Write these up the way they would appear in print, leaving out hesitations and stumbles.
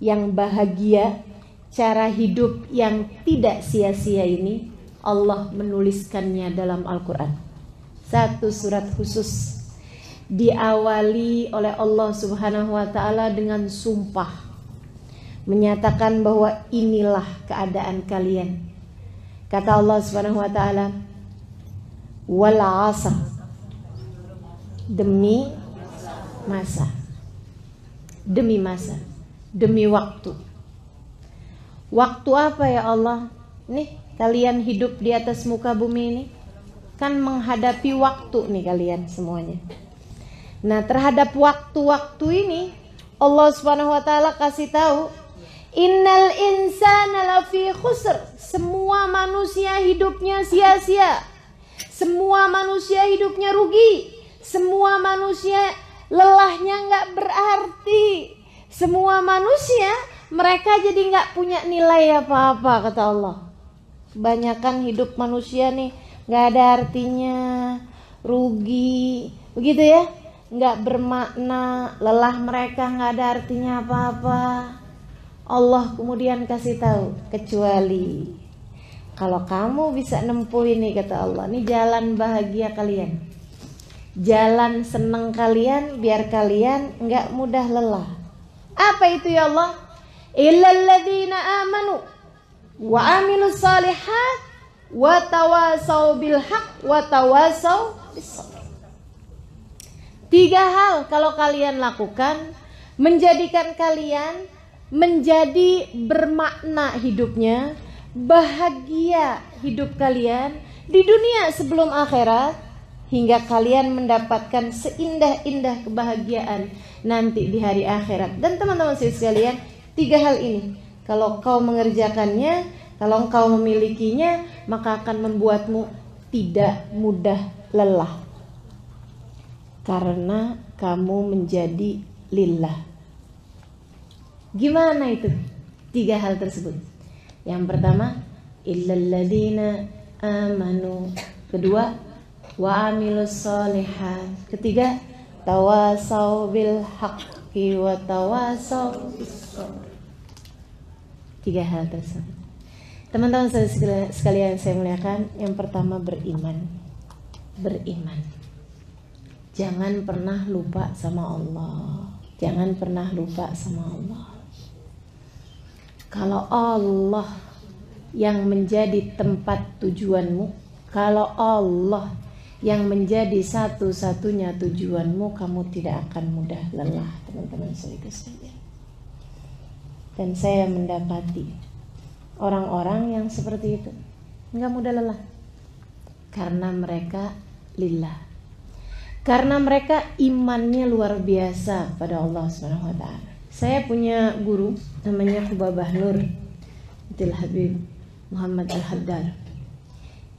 yang bahagia, cara hidup yang tidak sia-sia ini Allah menuliskannya dalam Al-Quran. Satu surat khusus diawali oleh Allah Subhanahu wa ta'ala dengan sumpah, menyatakan bahwa inilah keadaan kalian. Kata Allah Subhanahu wa ta'ala, wal 'asr, demi masa, demi masa, demi waktu. Waktu apa ya Allah? Nih kalian hidup di atas muka bumi ini kan menghadapi waktu nih kalian semuanya. Nah, terhadap waktu-waktu ini Allah Subhanahu wa taala kasih tahu, innal insana lafi khusr. Semua manusia hidupnya sia-sia. Semua manusia hidupnya rugi. Semua manusia lelahnya nggak berarti. Semua manusia mereka jadi nggak punya nilai apa-apa, kata Allah. Kebanyakan hidup manusia nih nggak ada artinya, rugi, begitu ya, nggak bermakna, lelah mereka nggak ada artinya apa-apa. Allah kemudian kasih tahu, kecuali kalau kamu bisa nempuh ini, kata Allah, ini jalan bahagia kalian, jalan senang kalian, biar kalian nggak mudah lelah. Apa itu ya Allah? Illal ladzina amanu wa amilus shalihat wa tawasau bil haq wa tawasau bis sabr. 3 hal kalau kalian lakukan menjadikan kalian menjadi bermakna hidupnya, bahagia hidup kalian di dunia sebelum akhirat, hingga kalian mendapatkan seindah-indah kebahagiaan nanti di hari akhirat. Dan teman-teman sekalian, 3 hal ini kalau kau mengerjakannya, kalau engkau memilikinya, maka akan membuatmu tidak mudah lelah, karena kamu menjadi lillah. Gimana itu 3 hal tersebut? Yang pertama, illal ladzina amanu. Kedua, wa amilus sholihat. Ketiga, tawasau bil haqqi wa tawasau bis sabr. 3 hal tersebut. Teman-teman sekalian saya muliakan, yang pertama beriman. Beriman. Jangan pernah lupa sama Allah. Jangan pernah lupa sama Allah. Kalau Allah yang menjadi tempat tujuanmu, kalau Allah yang menjadi satu-satunya tujuanmu, kamu tidak akan mudah lelah, teman-teman sekalian. Dan saya mendapati orang-orang yang seperti itu nggak mudah lelah, karena mereka lillah, karena mereka imannya luar biasa pada Allah Subhanahu wa ta'ala. Saya punya guru namanya Hubabah Nur Abdul Habib Muhammad Al-Haddar.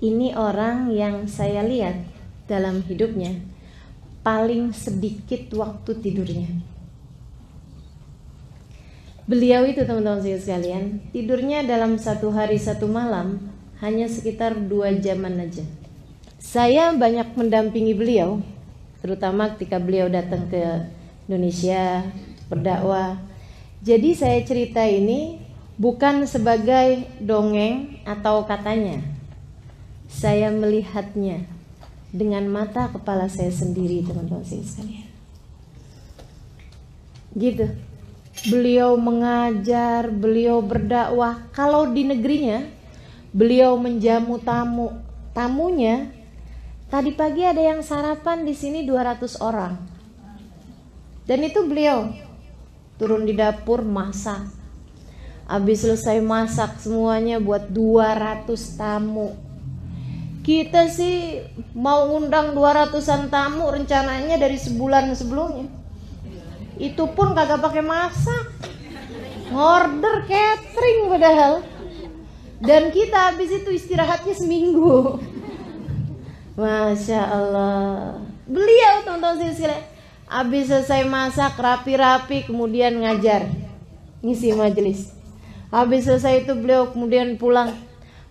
Ini orang yang saya lihat dalam hidupnya paling sedikit waktu tidurnya. Beliau itu, teman-teman sekalian, tidurnya dalam 1 hari 1 malam hanya sekitar 2 jaman aja. Saya banyak mendampingi beliau, terutama ketika beliau datang ke Indonesia berdakwah. Jadi saya cerita ini bukan sebagai dongeng atau katanya. Saya melihatnya dengan mata kepala saya sendiri, teman-teman sekalian. Gitu. Beliau mengajar, beliau berdakwah. Kalau di negerinya, beliau menjamu tamunya. Tadi pagi ada yang sarapan di sini 200 orang. Dan itu beliau turun di dapur masak. Habis selesai masak semuanya buat 200 tamu. Kita sih mau ngundang 200-an tamu rencananya dari sebulan sebelumnya. Itu pun kagak pakai masak, ngorder catering padahal. Dan kita habis itu istirahatnya seminggu. Masya Allah. Beliau, teman-teman sekalian, habis selesai masak rapi-rapi kemudian ngajar, ngisi majelis. Habis selesai itu beliau kemudian pulang,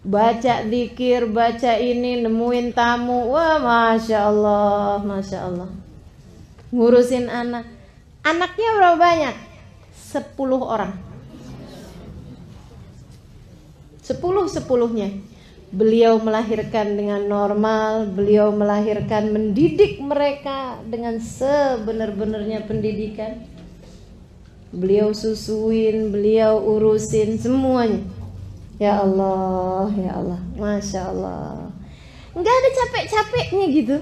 baca dzikir, baca ini, nemuin tamu. Wah, Masya Allah, Masya Allah. Ngurusin anak. Anaknya berapa banyak? 10 orang. 10-10-nya. Beliau melahirkan dengan normal, beliau melahirkan, mendidik mereka dengan sebenar-benarnya pendidikan. Beliau susuin, beliau urusin semuanya. Ya Allah, ya Allah, Masya Allah. Nggak ada capek-capeknya gitu.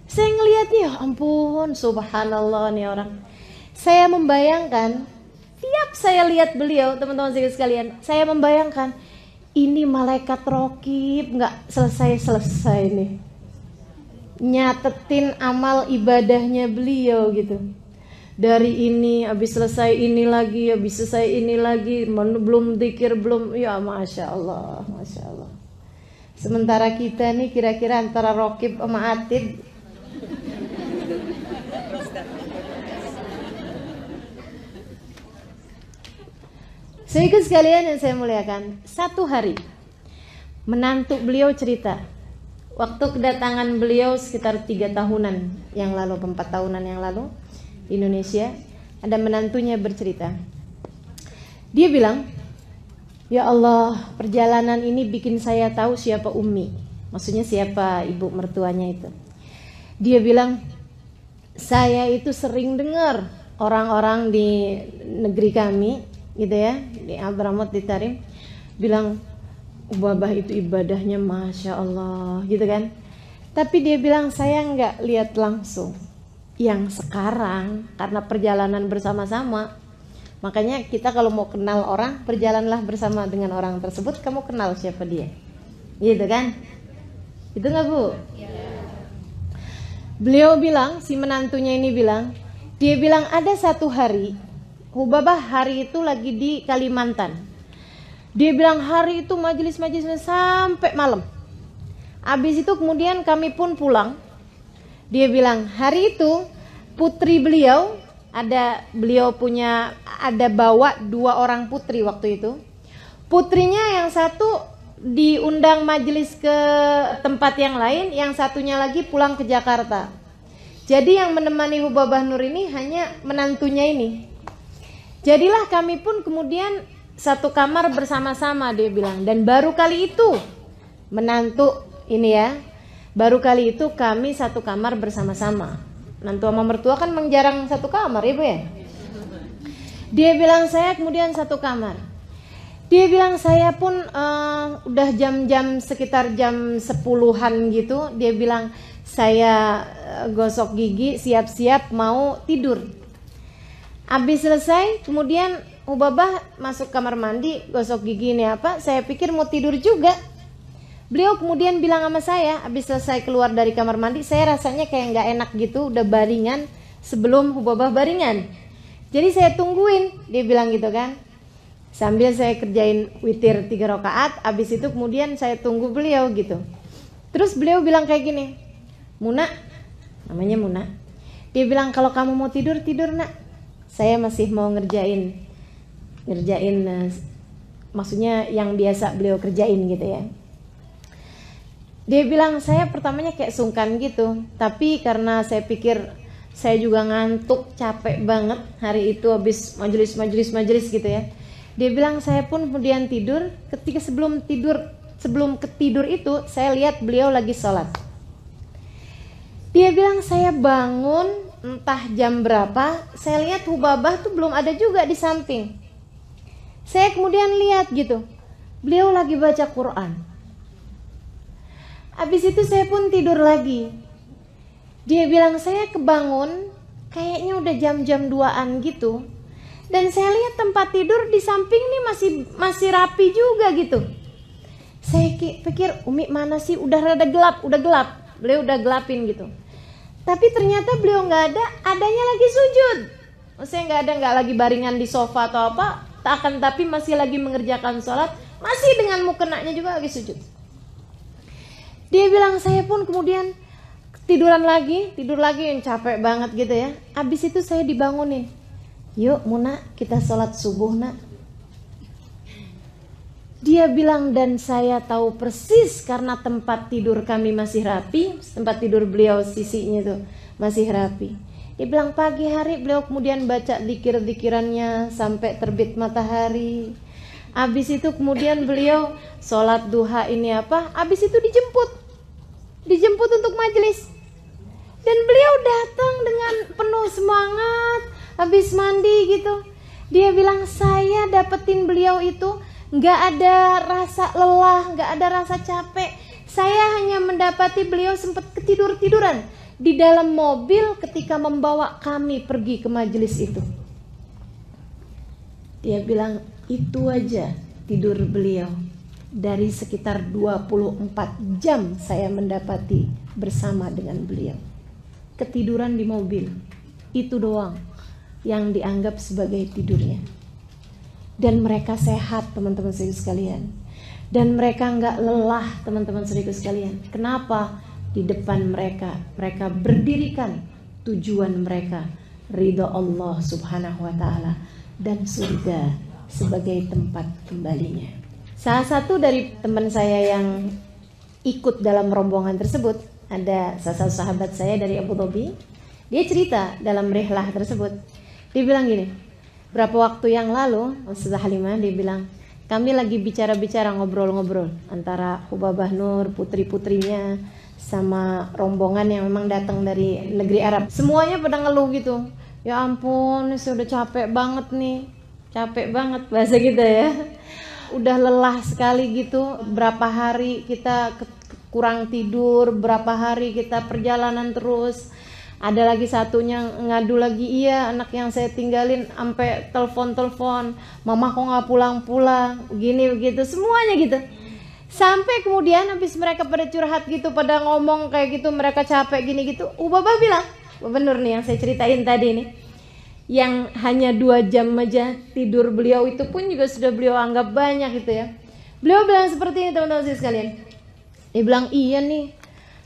Saya ngelihatnya, ya ampun, subhanallah nih orang. Saya membayangkan, tiap saya lihat beliau, teman-teman sekalian, saya membayangkan, ini malaikat rokib nggak selesai-selesai nih nyatetin amal ibadahnya beliau gitu. Dari ini habis selesai ini lagi, habis selesai ini lagi, belum zikir belum, ya Masya Allah, Masya Allah. Sementara kita nih kira-kira antara rokib sama atid. Saudara sekalian yang saya muliakan, satu hari menantu beliau cerita, waktu kedatangan beliau sekitar 3 tahunan yang lalu, 4 tahunan yang lalu di Indonesia, ada menantunya bercerita. Dia bilang, ya Allah, perjalanan ini bikin saya tahu siapa Umi, maksudnya siapa ibu mertuanya itu. Dia bilang, saya itu sering dengar orang-orang di negeri kami gitu ya, di Abramot, di Tarim, bilang Babah itu ibadahnya Masya Allah gitu kan. Tapi dia bilang saya nggak lihat langsung. Yang sekarang karena perjalanan bersama-sama, makanya kita kalau mau kenal orang, berjalanlah bersama dengan orang tersebut, kamu kenal siapa dia, gitu kan? Itu nggak Bu? Ya. Beliau bilang, si menantunya ini bilang, dia bilang ada satu hari, Hubabah hari itu lagi di Kalimantan. Dia bilang hari itu majelis-majelisnya sampai malam. Habis itu kemudian kami pun pulang. Dia bilang hari itu putri beliau, beliau punya, ada bawa 2 orang putri waktu itu. Putrinya yang satu diundang majelis ke tempat yang lain, yang satunya lagi pulang ke Jakarta. Jadi yang menemani Hubabah Nur ini hanya menantunya ini. Jadilah kami pun kemudian satu kamar bersama-sama, dia bilang. Dan baru kali itu menantu ini ya, baru kali itu kami satu kamar bersama-sama. Menantu sama mertua kan jarang satu kamar ya Bu ya. Dia bilang saya kemudian satu kamar. Dia bilang saya pun udah jam-jam sekitar jam 10-an gitu. Dia bilang saya gosok gigi, siap-siap mau tidur. Habis selesai, kemudian Hubabah masuk kamar mandi, gosok gigi ini apa, saya pikir mau tidur juga. Beliau kemudian bilang sama saya, habis selesai keluar dari kamar mandi, saya rasanya kayak gak enak gitu, udah baringan sebelum Hubabah baringan. Jadi saya tungguin, dia bilang gitu kan. Sambil saya kerjain witir 3 rakaat, habis itu kemudian saya tunggu beliau gitu. Terus beliau bilang kayak gini, Muna, namanya Muna. Dia bilang kalau kamu mau tidur, tidur nak. Saya masih mau ngerjain maksudnya yang biasa beliau kerjain gitu ya. Dia bilang saya pertamanya kayak sungkan gitu, tapi karena saya pikir saya juga ngantuk, capek banget hari itu habis majelis gitu ya. Dia bilang saya pun kemudian tidur. Ketika sebelum ketidur itu saya lihat beliau lagi sholat. Dia bilang saya bangun entah jam berapa, saya lihat Hubabah tuh belum ada juga di samping. Saya kemudian lihat gitu, beliau lagi baca Quran. Habis itu saya pun tidur lagi. Dia bilang saya kebangun, kayaknya udah jam-jam 2-an gitu. Dan saya lihat tempat tidur di samping nih masih rapi juga gitu. Saya pikir Umi mana sih, udah rada gelap, beliau udah gelapin gitu. Tapi ternyata beliau nggak ada, adanya lagi sujud. Maksudnya nggak lagi baringan di sofa atau apa, tapi masih lagi mengerjakan sholat, masih dengan mukenanya juga lagi sujud. Dia bilang saya pun kemudian tidur lagi yang capek banget gitu ya. Abis itu saya dibangunin, yuk Muna kita sholat subuh nak. Dia bilang dan saya tahu persis karena tempat tidur kami masih rapi, tempat tidur beliau sisinya tuh masih rapi. Dia bilang pagi hari beliau kemudian baca zikir-zikirannya sampai terbit matahari. Habis itu kemudian beliau sholat duha ini apa, habis itu dijemput untuk majelis. Dan beliau datang dengan penuh semangat, habis mandi gitu. Dia bilang, saya dapetin beliau itu gak ada rasa lelah, gak ada rasa capek. Saya hanya mendapati beliau sempat ketiduran di dalam mobil ketika membawa kami pergi ke majelis itu. Dia bilang, itu aja tidur beliau. Dari sekitar 24 jam saya mendapati bersama dengan beliau. Ketiduran di mobil, itu doang yang dianggap sebagai tidurnya. Dan mereka sehat, teman-teman saudara sekalian. Dan mereka nggak lelah, teman-teman saudara sekalian. Kenapa? Di depan mereka berdirikan tujuan mereka, ridha Allah subhanahu wa ta'ala dan surga sebagai tempat kembalinya. Salah satu dari teman saya yang ikut dalam rombongan tersebut, ada salah satu sahabat saya dari Abu Dhabi. Dia cerita dalam rihlah tersebut. Dia bilang gini, berapa waktu yang lalu, Ustazah Halimah, dia bilang, kami lagi bicara-bicara, ngobrol-ngobrol antara Hubabah Nur, putri-putrinya, sama rombongan yang memang datang dari negeri Arab. Semuanya pada ngeluh gitu. Ya ampun, saya udah capek banget nih. Capek banget bahasa kita ya. Udah lelah sekali gitu. Berapa hari kita kurang tidur, berapa hari kita perjalanan terus. Ada lagi satunya ngadu lagi, iya anak yang saya tinggalin sampai telepon, mama kok nggak pulang-pulang, gini begitu, semuanya gitu. Sampai kemudian habis mereka pada curhat gitu, pada ngomong kayak gitu, mereka capek gini gitu. Ubabah bilang, bener nih yang saya ceritain tadi nih, yang hanya 2 jam aja tidur beliau itu pun juga sudah beliau anggap banyak gitu ya. Beliau bilang seperti ini, teman-teman sekalian. Dia bilang, iya nih,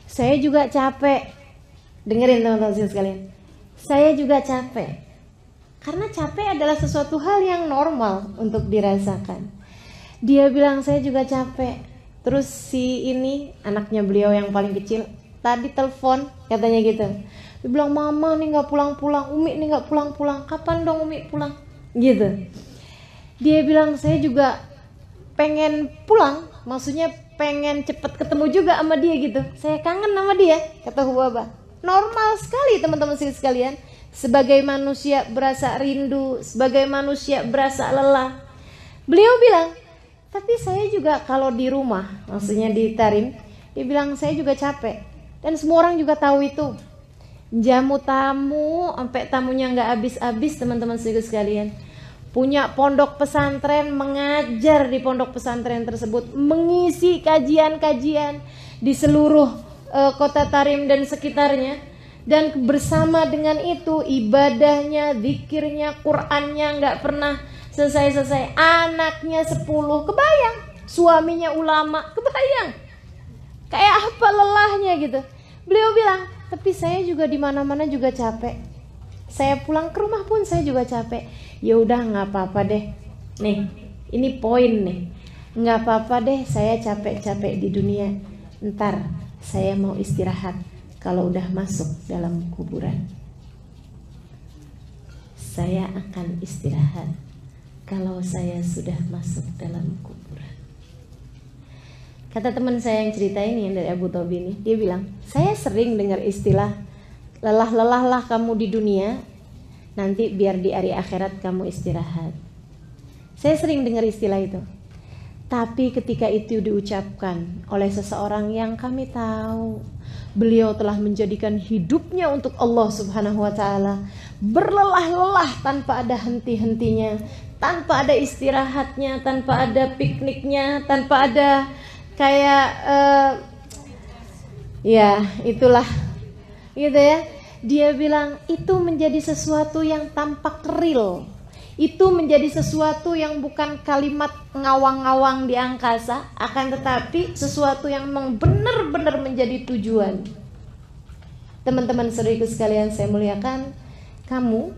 saya juga capek. Dengerin teman-teman sekalian, saya juga capek. Karena capek adalah sesuatu hal yang normal untuk dirasakan. Dia bilang, saya juga capek. Terus si ini, anaknya beliau yang paling kecil, tadi telepon, katanya gitu. Dia bilang, mama nih gak pulang-pulang, Umi nih gak pulang-pulang, kapan dong Umi pulang? Gitu. Dia bilang, saya juga pengen pulang, maksudnya pengen cepet ketemu juga sama dia gitu. Saya kangen sama dia, kata Hubabah. Normal sekali teman-teman sekalian. Sebagai manusia berasa rindu, sebagai manusia berasa lelah. Beliau bilang, tapi saya juga kalau di rumah, maksudnya di Tarim, dia bilang saya juga capek. Dan semua orang juga tahu itu. Jamu tamu, sampai tamunya gak habis-habis teman-teman sekalian. Punya pondok pesantren, mengajar di pondok pesantren tersebut, mengisi kajian-kajian di seluruh kota Tarim dan sekitarnya. Dan bersama dengan itu ibadahnya, zikirnya, Qur'annya gak pernah selesai-selesai. Anaknya 10, kebayang. Suaminya ulama, kebayang. Kayak apa lelahnya gitu. Beliau bilang, tapi saya juga di mana-mana juga capek. Saya pulang ke rumah pun saya juga capek. Ya udah nggak apa-apa deh. Nih, ini poin nih. Nggak apa-apa deh, saya capek-capek di dunia. Ntar saya mau istirahat kalau udah masuk dalam kuburan. Saya akan istirahat kalau saya sudah masuk dalam kuburan. Kata teman saya yang cerita ini, yang dari Abu Dhabi ini, dia bilang, saya sering dengar istilah lelah-lelahlah kamu di dunia, nanti biar di hari akhirat kamu istirahat. Saya sering dengar istilah itu. Tapi ketika itu diucapkan oleh seseorang yang kami tahu beliau telah menjadikan hidupnya untuk Allah subhanahu wa ta'ala, berlelah-lelah tanpa ada henti-hentinya, tanpa ada istirahatnya, tanpa ada pikniknya, tanpa ada kayak ya itulah gitu ya. Dia bilang itu menjadi sesuatu yang tampak real. Itu menjadi sesuatu yang bukan kalimat ngawang-ngawang di angkasa, akan tetapi sesuatu yang memang benar-benar menjadi tujuan. Teman-teman saudariku sekalian saya muliakan, kamu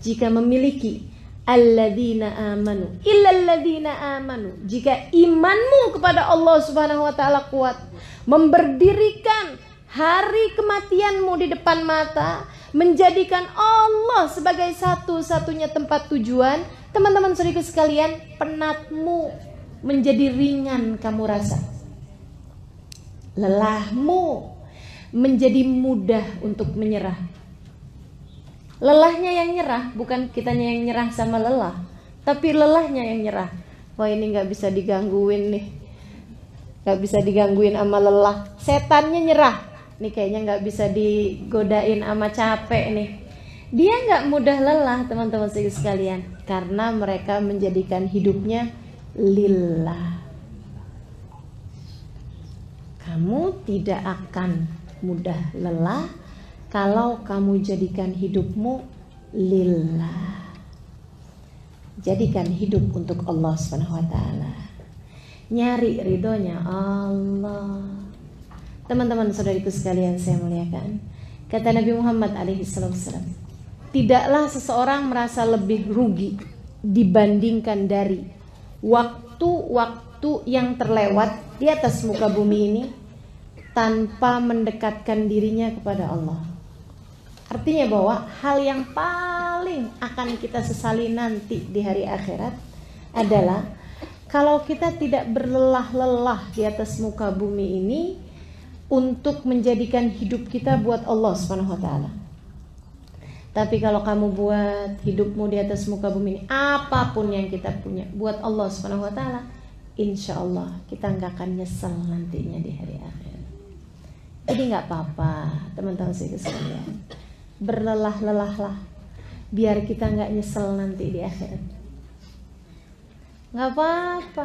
jika memiliki alladzina amanu illalladzina amanu, jika imanmu kepada Allah Subhanahu wa taala kuat, memberdirikan hari kematianmu di depan mata, menjadikan Allah sebagai satu-satunya tempat tujuan, Teman-teman saudaraku sekalian, penatmu menjadi ringan kamu rasa. Lelahmu menjadi mudah untuk menyerah. Lelahnya yang nyerah, bukan kitanya yang nyerah sama lelah, tapi lelahnya yang nyerah. Wah, ini gak bisa digangguin nih, gak bisa digangguin sama lelah. Setannya nyerah, nih kayaknya gak bisa digodain sama capek nih. Dia gak mudah lelah teman-teman sekalian, karena mereka menjadikan hidupnya lillah. Kamu tidak akan mudah lelah kalau kamu jadikan hidupmu lillah. Jadikan hidup untuk Allah SWT. Nyari ridhonya Allah. Teman-teman saudariku sekalian saya muliakan, kata Nabi Muhammad SAW, tidaklah seseorang merasa lebih rugi dibandingkan dari waktu-waktu yang terlewat di atas muka bumi ini tanpa mendekatkan dirinya kepada Allah. Artinya bahwa hal yang paling akan kita sesali nanti di hari akhirat adalah kalau kita tidak berlelah-lelah di atas muka bumi ini untuk menjadikan hidup kita buat Allah SWT. Tapi kalau kamu buat hidupmu di atas muka bumi ini, apapun yang kita punya buat Allah SWT, insya Allah kita nggak akan nyesel nantinya di hari akhirat. Jadi nggak apa-apa teman-teman sekalian, berlelah-lelahlah biar kita nggak nyesel nanti di akhirat. Nggak apa-apa,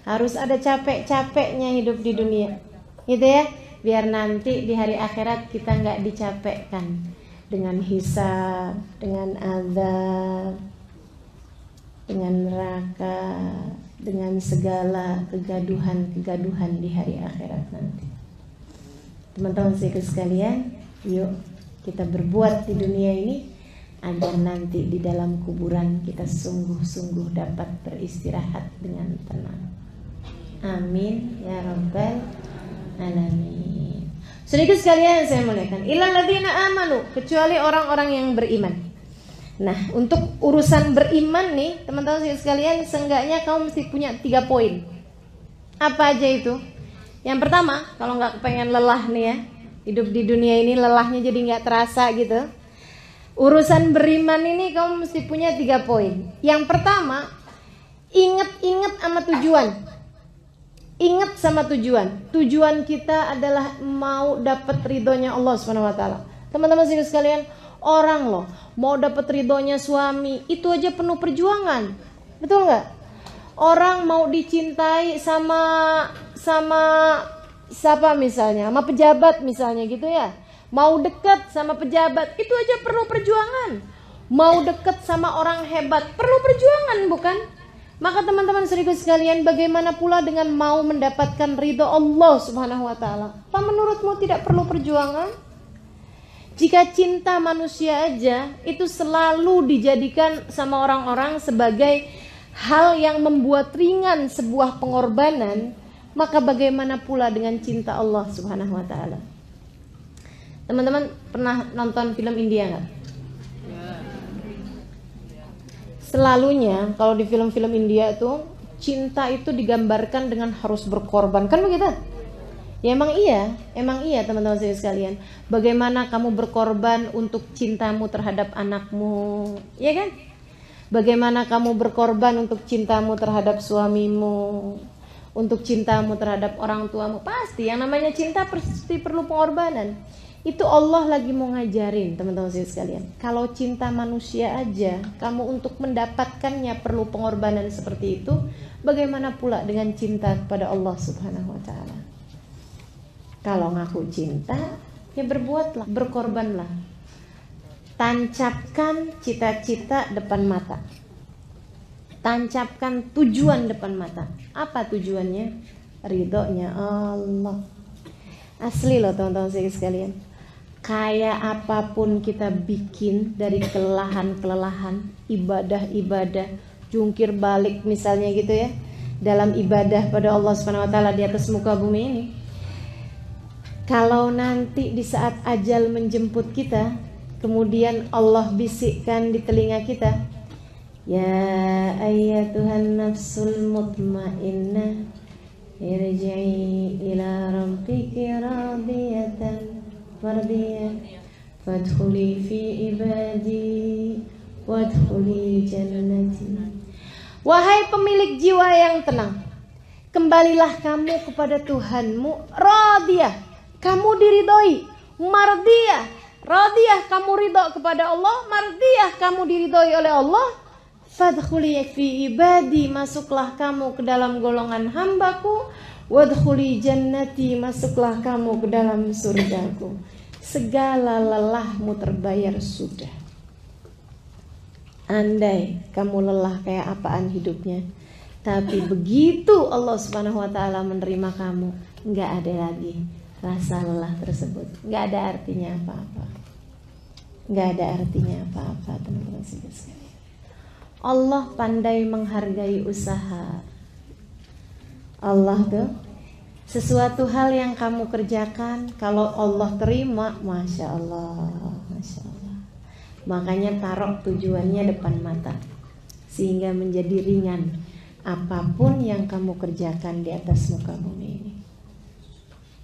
harus ada capek-capeknya hidup di dunia, gitu ya, biar nanti di hari akhirat kita nggak dicapekkan dengan hisab, dengan azab, dengan neraka, dengan segala kegaduhan-kegaduhan di hari akhirat nanti. Teman-teman sekalian, yuk kita berbuat di dunia ini agar nanti di dalam kuburan kita sungguh-sungguh dapat beristirahat dengan tenang. Amin ya rabbal alamin. Saudara sekalian saya muliakan, illal ladzina amanu, kecuali orang-orang yang beriman. Nah, untuk urusan beriman nih teman-teman sekalian, seenggaknya kamu mesti punya 3 poin. Apa aja itu? Yang pertama, kalau nggak pengen lelah nih ya, hidup di dunia ini lelahnya jadi nggak terasa gitu, urusan beriman ini kamu mesti punya 3 poin. Yang pertama, ingat sama tujuan. Ingat sama tujuan. Tujuan kita adalah mau dapat ridhonya Allah SWT. Teman-teman sekalian, orang loh mau dapat ridhonya suami itu aja penuh perjuangan, betul nggak? Orang mau dicintai sama siapa misalnya, sama pejabat misalnya gitu ya, mau dekat sama pejabat itu aja perlu perjuangan. Mau dekat sama orang hebat perlu perjuangan, bukan? Maka teman-teman saudaraku sekalian, bagaimana pula dengan mau mendapatkan ridho Allah Subhanahu wa taala? Apa menurutmu tidak perlu perjuangan? Jika cinta manusia aja itu selalu dijadikan sama orang-orang sebagai hal yang membuat ringan sebuah pengorbanan, maka bagaimana pula dengan cinta Allah Subhanahu wa taala? Teman-teman pernah nonton film India enggak? Selalunya kalau di film-film India itu cinta itu digambarkan dengan harus berkorban, kan begitu? Ya emang iya teman-teman sekalian. Bagaimana kamu berkorban untuk cintamu terhadap anakmu, ya kan? Bagaimana kamu berkorban untuk cintamu terhadap suamimu, untuk cintamu terhadap orang tuamu. Pasti yang namanya cinta pasti perlu pengorbanan. Itu Allah lagi mau ngajarin teman-teman sekalian. Kalau cinta manusia aja kamu untuk mendapatkannya perlu pengorbanan seperti itu, bagaimana pula dengan cinta kepada Allah Subhanahu wa taala? Kalau ngaku cinta, ya berbuatlah, berkorbanlah. Tancapkan cita-cita depan mata. Tancapkan tujuan depan mata. Apa tujuannya? Ridhonya Allah. Asli loh teman-teman sekalian. Kayak apapun kita bikin dari kelelahan-kelelahan, ibadah-ibadah, jungkir balik misalnya gitu ya, dalam ibadah pada Allah Subhanahu wa taala di atas muka bumi ini. Kalau nanti di saat ajal menjemput kita, kemudian Allah bisikkan di telinga kita, Ya ayyatuhan nafsul mutmainnah, irji'i ila rabbiki radiyatan mardiyah, fadkhuli fi ibadi wadkhuli jannati. Wahai pemilik jiwa yang tenang, kembalilah kamu kepada Tuhanmu. Radiyah, kamu diridhoi. Mardiyah, radiyah, kamu ridho kepada Allah. Mardiyah, kamu diridhoi oleh Allah. Fadkhuli fi ibadi, masuklah kamu ke dalam golongan hambaku. Wadkhuli jannati, masuklah kamu ke dalam surgaku. Segala lelahmu terbayar sudah. Andai kamu lelah kayak apaan hidupnya, tapi begitu Allah Subhanahu wa ta'ala menerima kamu, nggak ada lagi rasa lelah tersebut. Nggak ada artinya apa-apa. Nggak ada artinya apa-apa, teman-teman sekalian. Allah pandai menghargai usaha. Allah tuh, sesuatu hal yang kamu kerjakan, kalau Allah terima, Masya Allah, Masya Allah. Makanya taruh tujuannya depan mata, sehingga menjadi ringan apapun yang kamu kerjakan di atas muka bumi ini.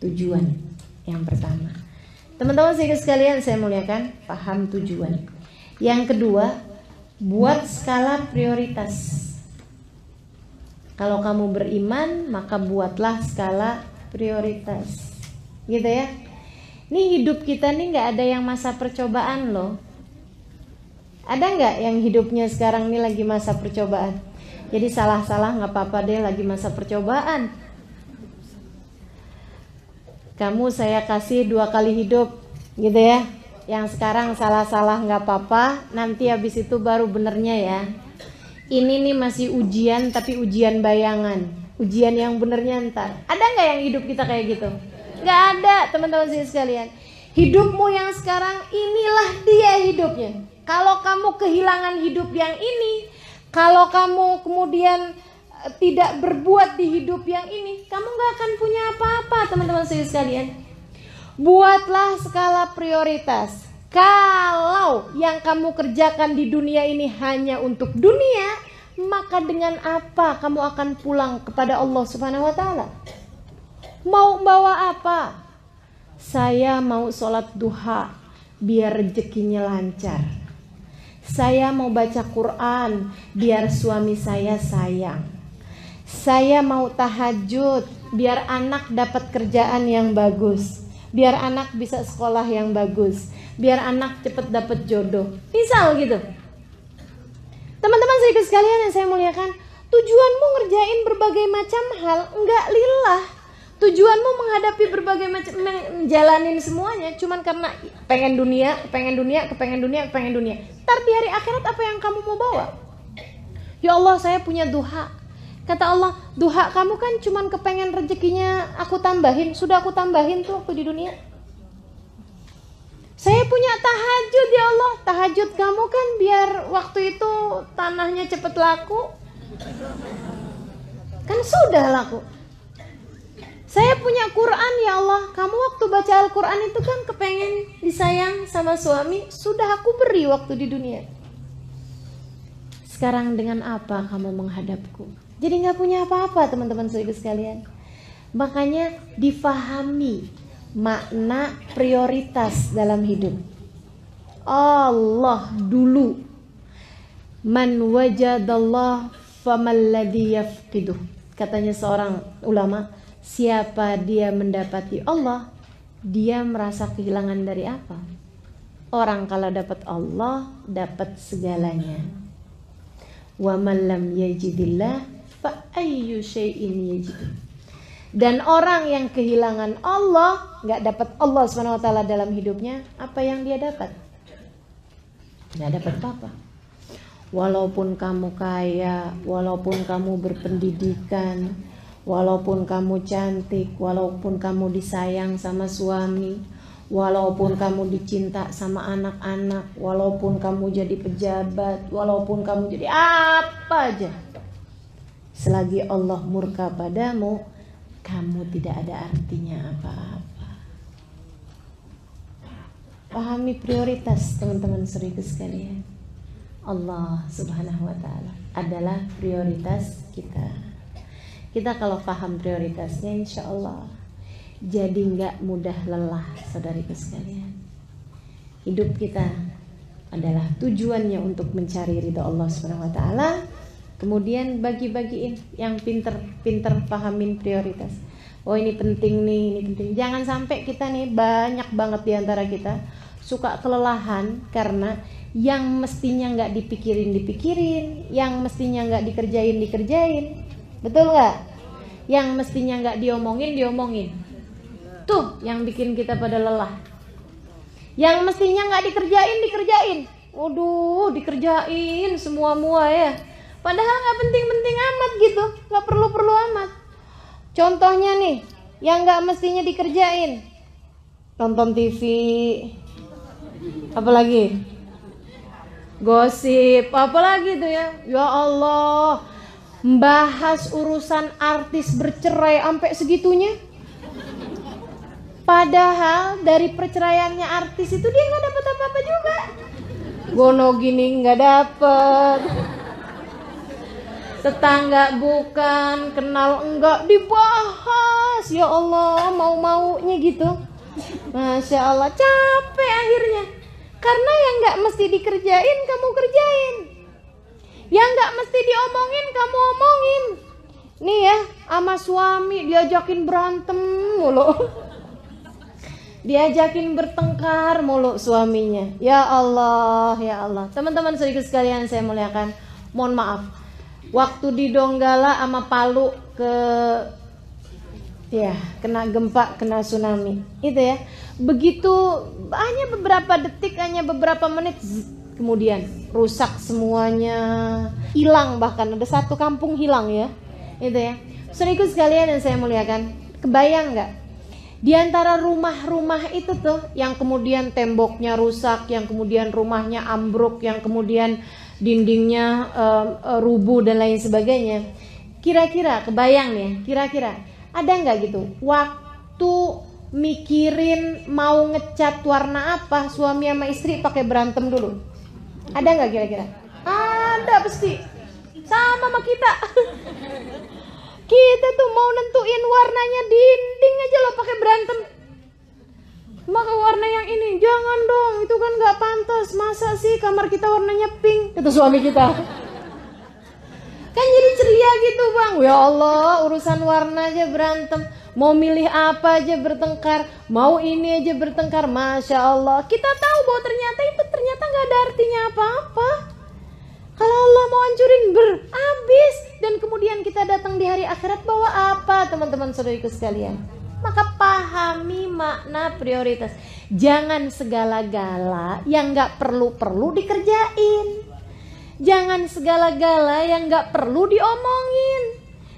Tujuan yang pertama. Teman-teman sekalian saya muliakan, paham tujuan. Yang kedua, buat skala prioritas. Kalau kamu beriman, maka buatlah skala prioritas. Gitu ya. Ini hidup kita nih gak ada yang masa percobaan loh. Ada gak yang hidupnya sekarang nih lagi masa percobaan? Jadi salah-salah gak apa-apa deh, lagi masa percobaan. Kamu saya kasih 2 kali hidup, gitu ya. Yang sekarang salah-salah gak apa-apa, nanti habis itu baru benernya ya. Ini nih masih ujian, tapi ujian bayangan. Ujian yang benernya ntar. Ada gak yang hidup kita kayak gitu? Gak ada, teman-teman sekalian. Hidupmu yang sekarang, inilah dia hidupnya. Kalau kamu kehilangan hidup yang ini, kalau kamu kemudian tidak berbuat di hidup yang ini, kamu gak akan punya apa-apa, teman-teman sekalian. Buatlah skala prioritas. Kalau yang kamu kerjakan di dunia ini hanya untuk dunia, maka dengan apa kamu akan pulang kepada Allah Subhanahu wa ta'ala? Mau bawa apa? Saya mau sholat duha biar rezekinya lancar. Saya mau baca Quran biar suami saya sayang. Saya mau tahajud biar anak dapat kerjaan yang bagus, biar anak bisa sekolah yang bagus, biar anak cepat dapat jodoh. Misal gitu. Teman-teman sekalian yang saya muliakan, tujuanmu ngerjain berbagai macam hal enggak lillah. Tujuanmu menghadapi berbagai macam, menjalanin semuanya cuman karena pengen dunia. Ntar di hari akhirat apa yang kamu mau bawa? Ya Allah, saya punya duha. Kata Allah, duha kamu kan cuman kepengen rezekinya aku tambahin. Sudah aku tambahin tuh waktu di dunia. Saya punya tahajud, ya Allah. Tahajud kamu kan biar waktu itu tanahnya cepet laku. Kan sudah laku. Saya punya Quran, ya Allah. Kamu waktu baca Al-Quran itu kan kepengen disayang sama suami. Sudah aku beri waktu di dunia. Sekarang dengan apa kamu menghadapku? Jadi gak punya apa-apa, teman-teman sekalian. Makanya difahami makna prioritas dalam hidup. Allah dulu. Man wajadallah famalladhi yafqiduh. Katanya seorang ulama, siapa dia mendapati Allah, dia merasa kehilangan dari apa? Orang kalau dapat Allah, dapat segalanya. Wa man lam yajidillah fa ayyu syai'in yajidu. Dan orang yang kehilangan Allah, gak dapat Allah SWT dalam hidupnya, apa yang dia dapat? Gak dapat apa-apa. Walaupun kamu kaya, walaupun kamu berpendidikan, walaupun kamu cantik, walaupun kamu disayang sama suami, walaupun kamu dicinta sama anak-anak, walaupun kamu jadi pejabat, walaupun kamu jadi apa aja, selagi Allah murka padamu, kamu tidak ada artinya apa-apa. Pahami prioritas, teman-teman serius sekalian. Allah Subhanahu wa Ta'ala adalah prioritas kita. Kita kalau paham prioritasnya, insya Allah jadi nggak mudah lelah, saudariku sekalian. Hidup kita adalah tujuannya untuk mencari ridha Allah Subhanahu wa Ta'ala. Kemudian bagi-bagiin yang pinter pahamin prioritas. Oh ini penting nih, ini penting. Jangan sampai kita nih, banyak banget diantara kita suka kelelahan karena yang mestinya nggak dipikirin, yang mestinya nggak dikerjain. Betul nggak? Yang mestinya nggak diomongin. Tuh yang bikin kita pada lelah. Yang mestinya nggak dikerjain. Waduh, dikerjain semua ya. Padahal nggak penting-penting amat gitu, nggak perlu amat. Contohnya nih, yang nggak mestinya dikerjain, nonton TV, apalagi gosip, apalagi tuh ya. Ya Allah, membahas urusan artis bercerai sampai segitunya. Padahal dari perceraiannya artis itu dia nggak dapat apa-apa juga. Gono gini nggak dapet, tetangga bukan, kenal enggak, dibahas. Ya Allah, mau-maunya gitu. Masya Allah, capek akhirnya. Karena yang nggak mesti dikerjain kamu kerjain, yang nggak mesti diomongin kamu omongin. Nih ya, sama suami diajakin berantem mulu, diajakin bertengkar mulu suaminya. Ya Allah, ya Allah. Teman-teman saudaraku sekalian saya muliakan, mohon maaf, waktu di Donggala sama Palu kena gempa, kena tsunami itu ya, begitu hanya beberapa detik, hanya beberapa menit, kemudian rusak semuanya, hilang, bahkan ada satu kampung hilang ya, itu ya. Saudaraku sekalian yang saya muliakan, kebayang nggak di antara rumah-rumah itu tuh yang kemudian temboknya rusak, yang kemudian rumahnya ambruk, yang kemudian dindingnya rubuh dan lain sebagainya. Kira-kira kebayang nih, kira-kira ada nggak gitu waktu mikirin mau ngecat warna apa, suami sama istri pakai berantem dulu? Ada nggak kira-kira? Ada pasti. Sama kita. Kita tuh mau nentuin warnanya dinding aja lo pakai berantem. Maka warna yang ini, jangan dong, itu kan nggak pantas. Masa sih kamar kita warnanya pink? Kata suami kita. Kan jadi ceria gitu bang. Ya Allah, urusan warna aja berantem. Mau milih apa aja bertengkar, mau ini aja bertengkar. Masya Allah, kita tahu bahwa ternyata nggak ada artinya apa-apa. Kalau Allah mau hancurin habis. Dan kemudian kita datang di hari akhirat bawa apa, teman-teman saudariku sekalian? Maka pahami makna prioritas. Jangan segala-gala yang gak perlu dikerjain. Jangan segala-gala yang gak perlu diomongin.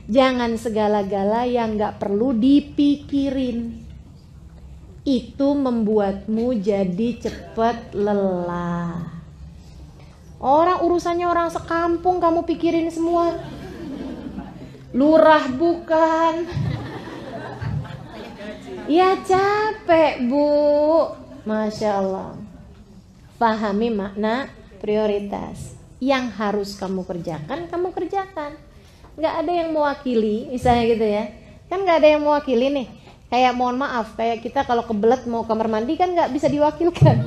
Jangan segala-gala yang gak perlu dipikirin. Itu membuatmu jadi cepat lelah. Orang urusannya orang sekampung kamu pikirin semua. Lurah bukan. Ya capek bu. Masya Allah. Pahami makna prioritas. Yang harus kamu kerjakan, kamu kerjakan. Gak ada yang mewakili, misalnya gitu ya. Kan gak ada yang mewakili nih. Kayak mohon maaf, kayak kita kalau kebelet mau kamar mandi kan gak bisa diwakilkan.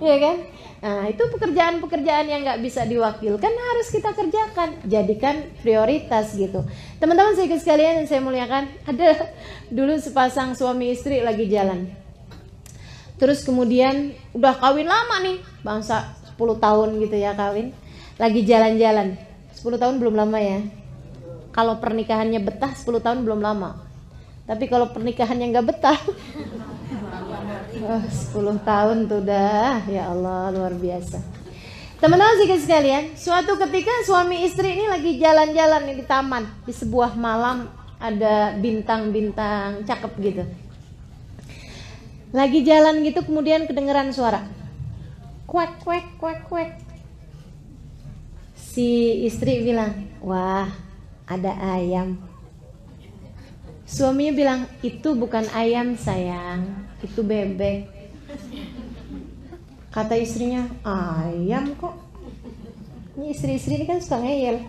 Iya kan? Nah itu pekerjaan-pekerjaan yang gak bisa diwakilkan harus kita kerjakan. Jadikan prioritas gitu. Teman-teman saya sekalian yang saya muliakan, ada dulu sepasang suami istri lagi jalan. Terus kemudian udah kawin lama nih, bangsa 10 tahun gitu ya kawin. Lagi jalan-jalan, 10 tahun belum lama ya. Kalau pernikahannya betah 10 tahun belum lama. Tapi kalau pernikahannya gak betah 10 tahun tuh dah, ya Allah luar biasa. Teman-teman sekalian, suatu ketika suami istri ini lagi jalan-jalan di taman, di sebuah malam ada bintang-bintang cakep gitu. Lagi jalan gitu kemudian kedengeran suara kuek kuek kuek kuek. Si istri bilang, wah ada ayam. Suaminya bilang, itu bukan ayam sayang, itu bebek. Kata istrinya, ayam kok? Ini istri-istri ini kan suka ngeyel.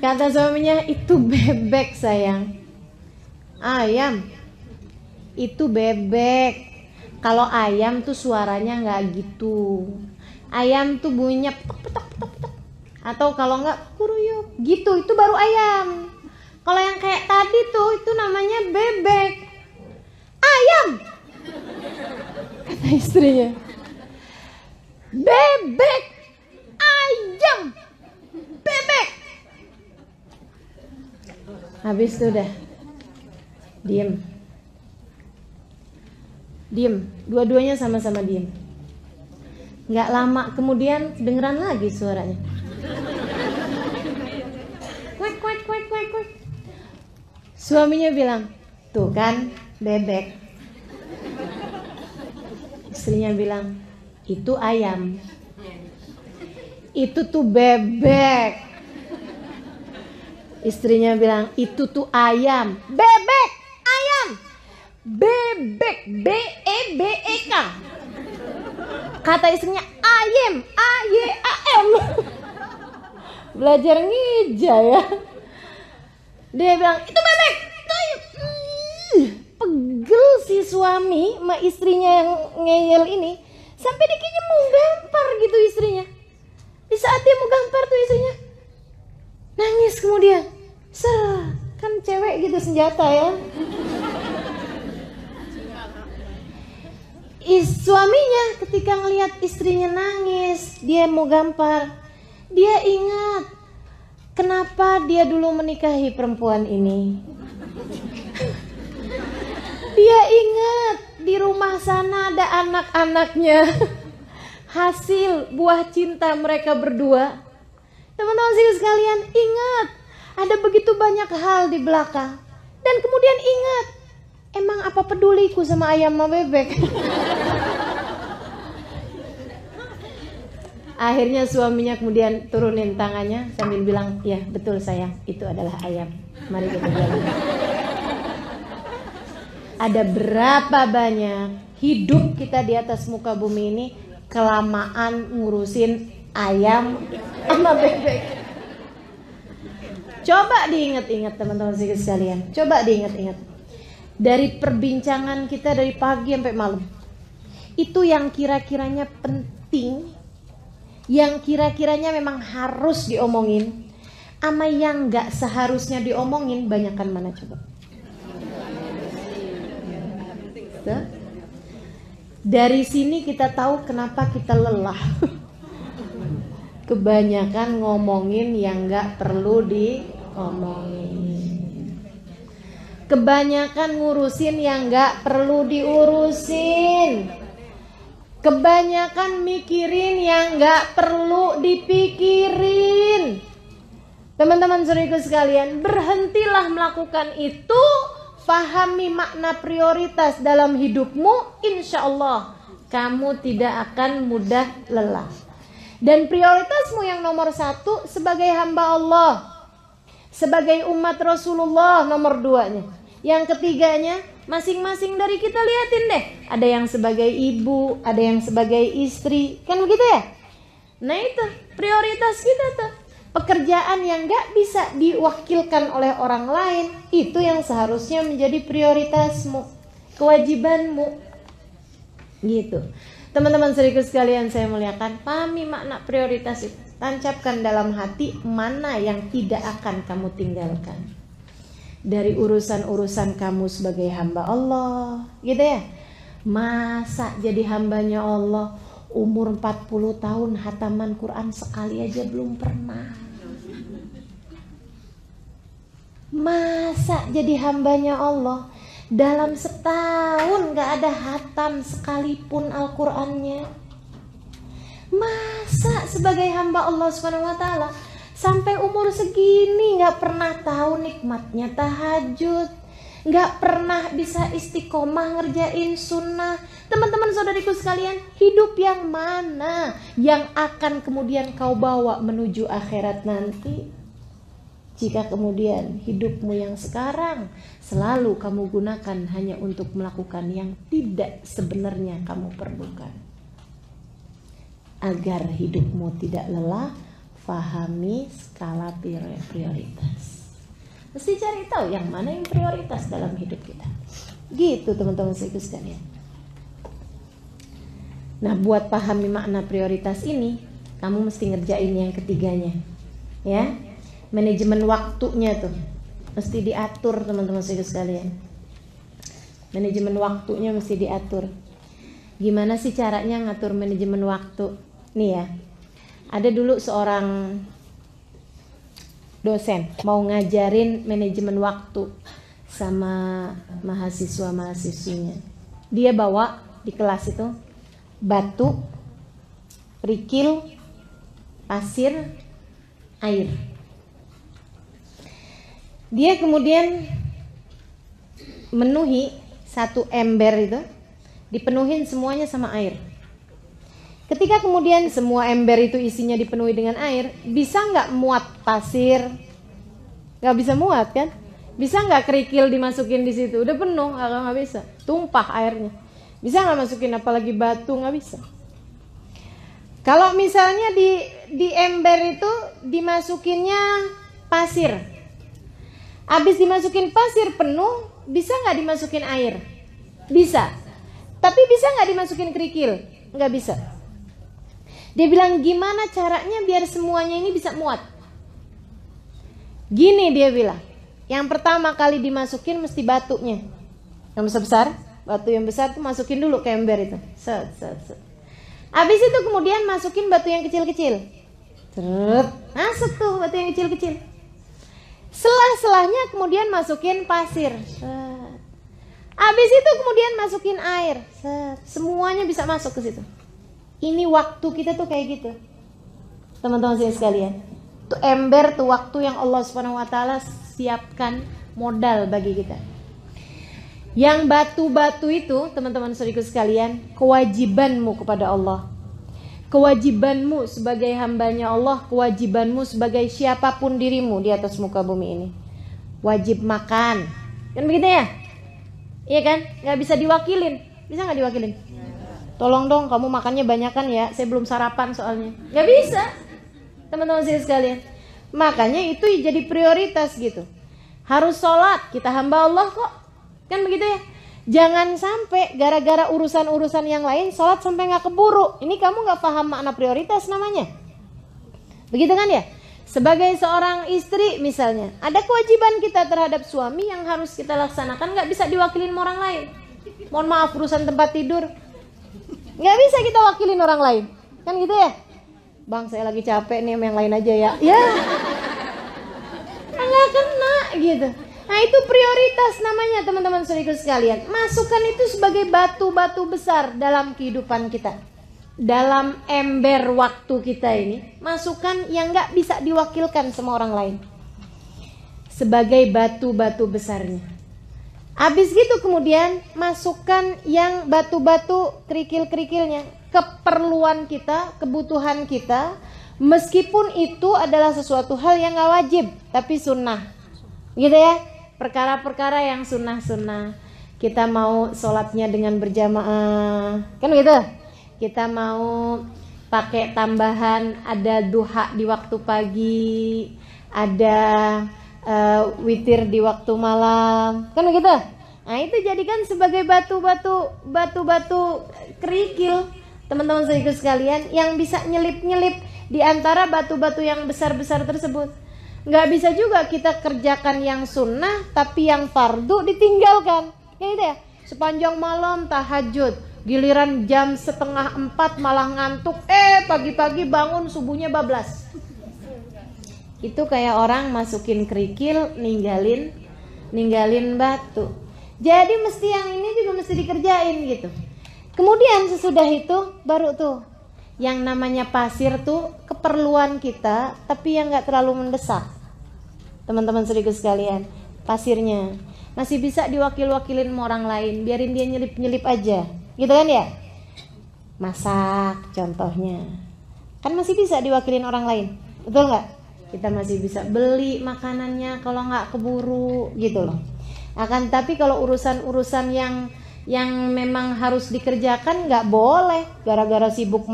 Kata suaminya, itu bebek sayang. Ayam. Itu bebek. Kalau ayam tuh suaranya nggak gitu. Ayam tuh bunyinya petok. Atau kalau nggak kuruyuk gitu, itu baru ayam. Kalau yang kayak tadi tuh, itu namanya bebek. Ayam, kata istrinya. Bebek, ayam, bebek. Habis itu udah diem. Dua-duanya sama-sama diem. Nggak lama kemudian kedengeran lagi suaranya. Kuek. Suaminya bilang, tuh kan bebek. Istrinya bilang, itu ayam. Itu tuh bebek. Istrinya bilang, itu tuh ayam. Bebek, ayam. Bebek, B-E-B-E-K. Kata istrinya, ayam, A-Y-A-M. Belajar ngija ya. Dia bilang, itu bebek, itu ayam. Pegel si suami sama istrinya yang ngeyel ini. Sampai dia kayaknya mau gampar gitu istrinya. Di saat dia mau gampar tuh istrinya nangis kemudian. Kan cewek gitu senjata ya. Suaminya ketika ngelihat istrinya nangis, dia mau gampar, dia ingat kenapa dia dulu menikahi perempuan ini. Dia ingat di rumah sana ada anak-anaknya, hasil buah cinta mereka berdua. Teman-teman sekalian, ingat ada begitu banyak hal di belakang. Dan kemudian ingat, emang apa peduliku sama ayam sama bebek? Akhirnya suaminya kemudian turunin tangannya sambil bilang, ya betul sayang, itu adalah ayam. Mari kita jalan. Ada berapa banyak hidup kita di atas muka bumi ini kelamaan ngurusin ayam sama bebek. Coba diingat-ingat teman-teman sekalian. Coba diingat-ingat. Dari perbincangan kita dari pagi sampai malam, itu yang kira-kiranya penting, yang kira-kiranya memang harus diomongin, sama yang gak seharusnya diomongin, banyakan mana coba? Dari sini kita tahu kenapa kita lelah. Kebanyakan ngomongin yang gak perlu diomongin. Kebanyakan ngurusin yang gak perlu diurusin. Kebanyakan mikirin yang gak perlu dipikirin. Teman-teman saudaraku sekalian, berhentilah melakukan itu. Fahami makna prioritas dalam hidupmu, insya Allah kamu tidak akan mudah lelah. Dan prioritasmu yang nomor satu sebagai hamba Allah, sebagai umat Rasulullah nomor 2-nya. Yang ketiganya masing-masing dari kita liatin deh. Ada yang sebagai ibu, ada yang sebagai istri, kan begitu ya? Nah itu prioritas kita tuh. Pekerjaan yang gak bisa diwakilkan oleh orang lain, itu yang seharusnya menjadi prioritasmu, kewajibanmu. Gitu. Teman-teman saudaraku sekalian saya muliakan, pahami makna prioritas itu. Tancapkan dalam hati mana yang tidak akan kamu tinggalkan. Dari urusan-urusan kamu sebagai hamba Allah, gitu ya. Masa jadi hambanya Allah umur 40 tahun hataman Quran sekali aja belum pernah. Masa jadi hambanya Allah dalam setahun gak ada hatam sekalipun Al-Qurannya. Masa sebagai hamba Allah SWT sampai umur segini gak pernah tahu nikmatnya tahajud, gak pernah bisa istiqomah ngerjain sunnah. Teman-teman saudariku sekalian, hidup yang mana yang akan kemudian kau bawa menuju akhirat nanti? Jika kemudian hidupmu yang sekarang selalu kamu gunakan hanya untuk melakukan yang tidak sebenarnya kamu perlukan. Agar hidupmu tidak lelah, fahami skala prioritas. Mesti cari tahu yang mana yang prioritas dalam hidup kita. Gitu teman-teman sekalian. Nah, buat pahami makna prioritas ini, kamu mesti ngerjain yang ketiganya. Ya. Manajemen waktunya tuh mesti diatur teman-teman sekalian. Manajemen waktunya mesti diatur. Gimana sih caranya ngatur manajemen waktu? Nih ya, ada dulu seorang dosen mau ngajarin manajemen waktu sama mahasiswa-mahasiswinya. Dia bawa di kelas itu batu, kerikil, pasir, air. Dia kemudian menuhi satu ember itu, dipenuhin semuanya sama air. Ketika kemudian semua ember itu isinya dipenuhi dengan air, bisa nggak muat pasir? Nggak bisa muat kan? Bisa nggak kerikil dimasukin di situ? Udah penuh, nggak bisa. Tumpah airnya. Bisa nggak masukin apalagi batu? Nggak bisa. Kalau misalnya di ember itu dimasukinnya pasir, habis dimasukin pasir penuh, bisa nggak dimasukin air? Bisa. Tapi bisa nggak dimasukin kerikil? Nggak bisa. Dia bilang gimana caranya biar semuanya ini bisa muat? Gini dia bilang, yang pertama kali dimasukin mesti batunya, yang besar-besar, batu yang besar tuh masukin dulu ke ember itu. Set. Habis itu kemudian masukin batu yang kecil-kecil. Masuk tuh batu yang kecil-kecil. Selah-selahnya kemudian masukin pasir. Habis itu kemudian masukin air. Semuanya bisa masuk ke situ. Ini waktu kita tuh kayak gitu, teman-teman sekalian. Tuh ember tuh waktu yang Allah SWT siapkan modal bagi kita. Yang batu-batu itu, teman-teman saudaraku sekalian, kewajibanmu kepada Allah, kewajibanmu sebagai hambanya Allah, kewajibanmu sebagai siapapun dirimu di atas muka bumi ini. Wajib makan, kan begitu ya? Iya kan? Nggak bisa diwakilin. Bisa nggak diwakilin? Tolong dong kamu makannya banyakan ya, saya belum sarapan soalnya. Nggak bisa, teman-teman saya sekalian. Makanya itu jadi prioritas gitu. Harus sholat, kita hamba Allah kok, kan begitu ya. Jangan sampai gara-gara urusan-urusan yang lain sholat sampai nggak keburu. Ini kamu nggak paham makna prioritas namanya. Begitu kan ya? Sebagai seorang istri misalnya, ada kewajiban kita terhadap suami yang harus kita laksanakan, nggak bisa diwakilin sama orang lain. Mohon maaf, urusan tempat tidur nggak bisa kita wakilin orang lain, kan gitu ya. Bang, saya lagi capek nih, yang lain aja ya. Ya, nggak kena gitu. Nah itu prioritas namanya teman-teman saudaraku sekalian. Masukkan itu sebagai batu-batu besar dalam kehidupan kita, dalam ember waktu kita ini. Masukkan yang nggak bisa diwakilkan sama orang lain sebagai batu-batu besarnya. Habis gitu kemudian masukkan yang batu-batu kerikil-kerikilnya, keperluan kita, kebutuhan kita, meskipun itu adalah sesuatu hal yang gak wajib tapi sunnah, gitu ya. Perkara-perkara yang sunnah-sunnah, kita mau sholatnya dengan berjamaah, kan gitu. Kita mau pakai tambahan, ada duha di waktu pagi, ada witir di waktu malam, kan begitu. Nah itu jadikan sebagai batu-batu kerikil, teman-teman saudaraku sekalian, yang bisa nyelip-nyelip di antara batu-batu yang besar-besar tersebut. Nggak bisa juga kita kerjakan yang sunnah tapi yang fardu ditinggalkan, ya gitu ya. Sepanjang malam tahajud, giliran jam 3:30 malah ngantuk, pagi-pagi bangun subuhnya bablas. Itu kayak orang masukin kerikil, ninggalin batu. Jadi mesti yang ini juga mesti dikerjain gitu. Kemudian sesudah itu baru tuh yang namanya pasir tuh keperluan kita, tapi yang nggak terlalu mendesak. Teman-teman saudaraku sekalian, pasirnya masih bisa diwakil-wakilin sama orang lain, biarin dia nyelip-nyelip aja, gitu kan ya. Masak contohnya, kan masih bisa diwakilin orang lain, betul nggak? Kita masih bisa beli makanannya kalau nggak keburu gitu loh. Akan tapi kalau urusan-urusan yang memang harus dikerjakan nggak boleh gara-gara sibuk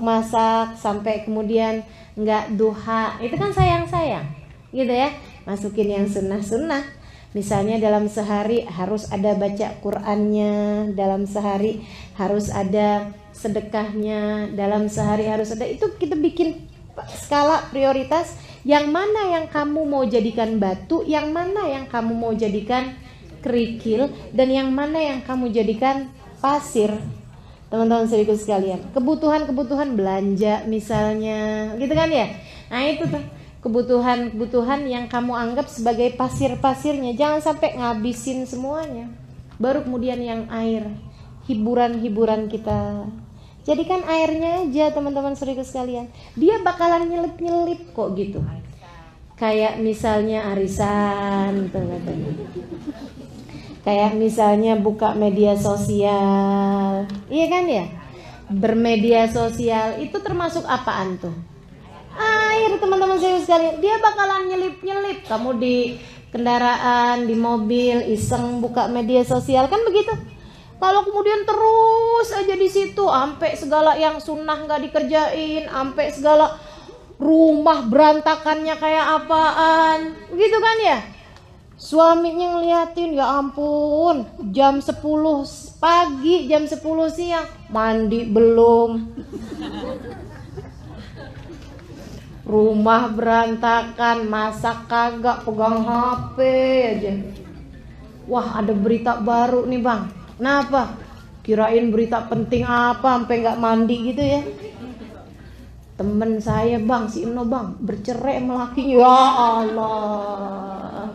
masak sampai kemudian nggak duha. Itu kan sayang gitu ya. Masukin yang sunnah. Misalnya dalam sehari harus ada baca Qur'annya, dalam sehari harus ada sedekahnya, dalam sehari harus ada. Itu kita bikin skala prioritas, yang mana yang kamu mau jadikan batu, yang mana yang kamu mau jadikan kerikil, dan yang mana yang kamu jadikan pasir. Teman-teman saudaraku sekalian, kebutuhan belanja misalnya, gitu kan ya. Nah itu tuh kebutuhan yang kamu anggap sebagai pasir-pasirnya, jangan sampai ngabisin semuanya. Baru kemudian yang air, hiburan kita. Jadikan airnya aja teman-teman saudaraku sekalian. Dia bakalan nyelip-nyelip kok gitu. Kayak misalnya arisan, kayak misalnya buka media sosial, iya kan ya? Bermedia sosial itu termasuk apaan tuh? Air teman-teman saya sekalian. Dia bakalan nyelip-nyelip. Kamu di kendaraan, di mobil, iseng buka media sosial kan begitu. Kalau kemudian terus aja di situ, sampai segala yang sunnah nggak dikerjain, sampai segala rumah berantakannya kayak apaan, gitu kan ya? Suaminya ngeliatin, ya ampun, jam 10 pagi, jam 10 siang, mandi belum. Rumah berantakan, masak kagak, pegang HP aja. Wah, ada berita baru nih bang. Kenapa? Kirain berita penting apa sampai nggak mandi gitu ya. Temen saya bang, si Eno bang, bercerai sama lakinya. Ya Allah.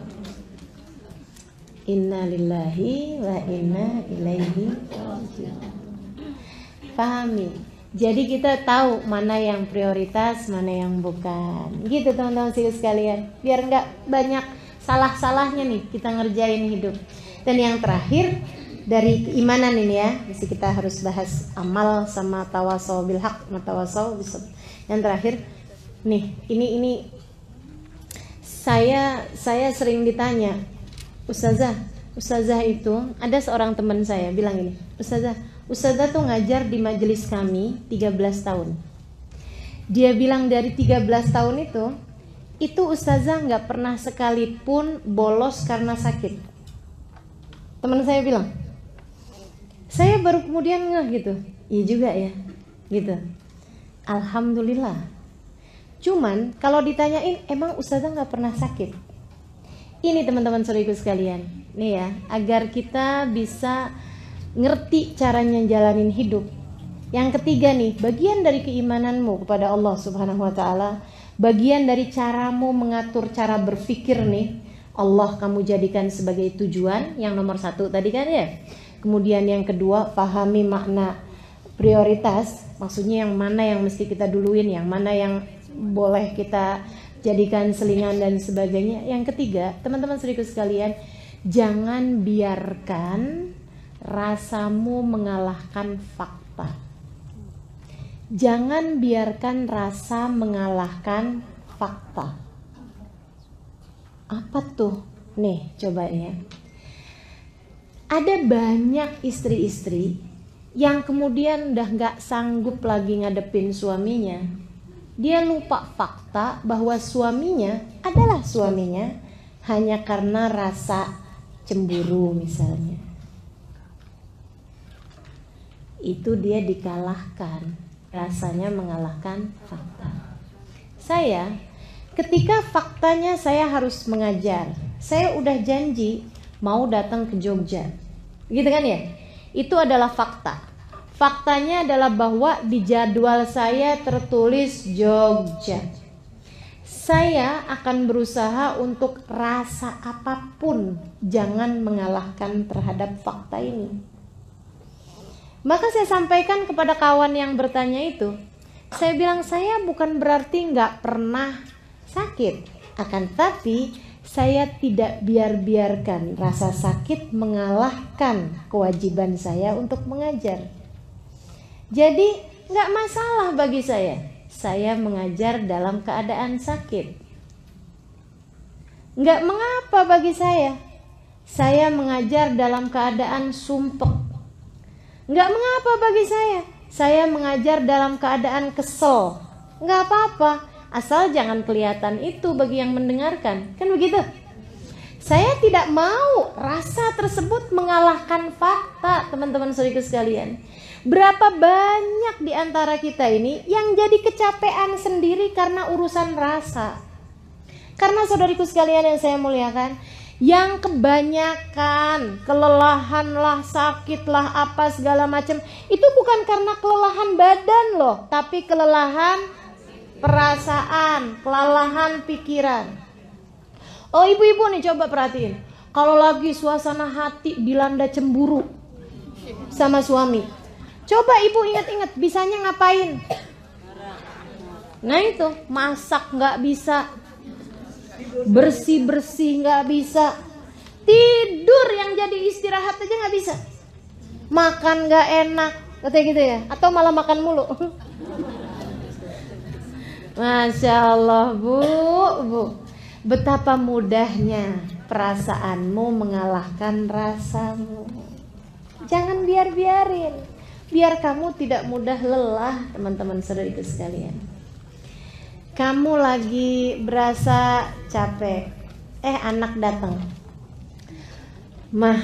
Inna lillahi wa inna ilaihi raji'un. Pahami? Jadi kita tahu mana yang prioritas, mana yang bukan. Gitu teman-teman sekalian. Biar nggak banyak salah-salahnya nih kita ngerjain hidup. Dan yang terakhir dari keimanan ini ya, mesti kita harus bahas amal sama tawasau bil haq, sama tawasau bis sabr. Yang terakhir nih, ini saya sering ditanya, Ustazah itu ada seorang teman saya bilang gini, Ustazah tuh ngajar di majelis kami 13 tahun. Dia bilang dari 13 tahun itu Ustazah nggak pernah sekalipun bolos karena sakit. Teman saya bilang, saya baru kemudian ngeh gitu, iya juga ya, gitu. Alhamdulillah. Cuman kalau ditanyain, emang Ustazah nggak pernah sakit? Ini teman-teman saudaraku sekalian, nih ya, agar kita bisa ngerti caranya jalanin hidup. Yang ketiga nih, bagian dari keimananmu kepada Allah Subhanahu wa taala, bagian dari caramu mengatur cara berpikir nih, Allah kamu jadikan sebagai tujuan. Yang nomor 1 tadi kan ya. Kemudian yang kedua, pahami makna prioritas, maksudnya yang mana yang mesti kita duluin, yang mana yang boleh kita jadikan selingan dan sebagainya. Yang ketiga, teman-teman saudaraku sekalian, jangan biarkan rasamu mengalahkan fakta. Jangan biarkan rasa mengalahkan fakta. Apa tuh? Nih, coba ya. Ada banyak istri-istri yang kemudian udah gak sanggup lagi ngadepin suaminya. Dia lupa fakta bahwa suaminya adalah suaminya hanya karena rasa cemburu misalnya. Itu dia dikalahkan, rasanya mengalahkan fakta. Saya, ketika faktanya saya harus mengajar, saya udah janji mau datang ke Jogja, gitu kan ya? Itu adalah fakta. Faktanya adalah bahwa di jadwal saya tertulis Jogja. Saya akan berusaha untuk rasa apapun jangan mengalahkan terhadap fakta ini. Maka saya sampaikan kepada kawan yang bertanya itu, saya bilang saya bukan berarti nggak pernah sakit, akan tapi saya tidak biarkan rasa sakit mengalahkan kewajiban saya untuk mengajar. Jadi nggak masalah bagi saya mengajar dalam keadaan sakit. Nggak mengapa bagi saya. Saya mengajar dalam keadaan sumpek. Nggak mengapa bagi saya. Saya mengajar dalam keadaan kesel. Nggak apa-apa, asal jangan kelihatan itu bagi yang mendengarkan. Kan begitu? Saya tidak mau rasa tersebut mengalahkan fakta, teman-teman saudaraku sekalian. Berapa banyak di antara kita ini yang jadi kecapean sendiri karena urusan rasa. Karena saudariku sekalian yang saya muliakan, yang kebanyakan kelelahan lah, sakit lah, apa segala macam, itu bukan karena kelelahan badan loh, tapi kelelahan perasaan, kelelahan pikiran. Oh ibu-ibu nih coba perhatiin, kalau lagi suasana hati dilanda cemburu sama suami, coba ibu ingat-ingat bisanya ngapain? Nah itu, masak nggak bisa, bersih-bersih nggak bisa, tidur yang jadi istirahat aja nggak bisa, makan nggak enak, katanya gitu ya, atau malah makan mulu. Masya Allah bu, betapa mudahnya perasaanmu mengalahkan rasamu. Jangan biarin, biar kamu tidak mudah lelah, teman-teman saudariku sekalian. Kamu lagi berasa capek, anak datang, mah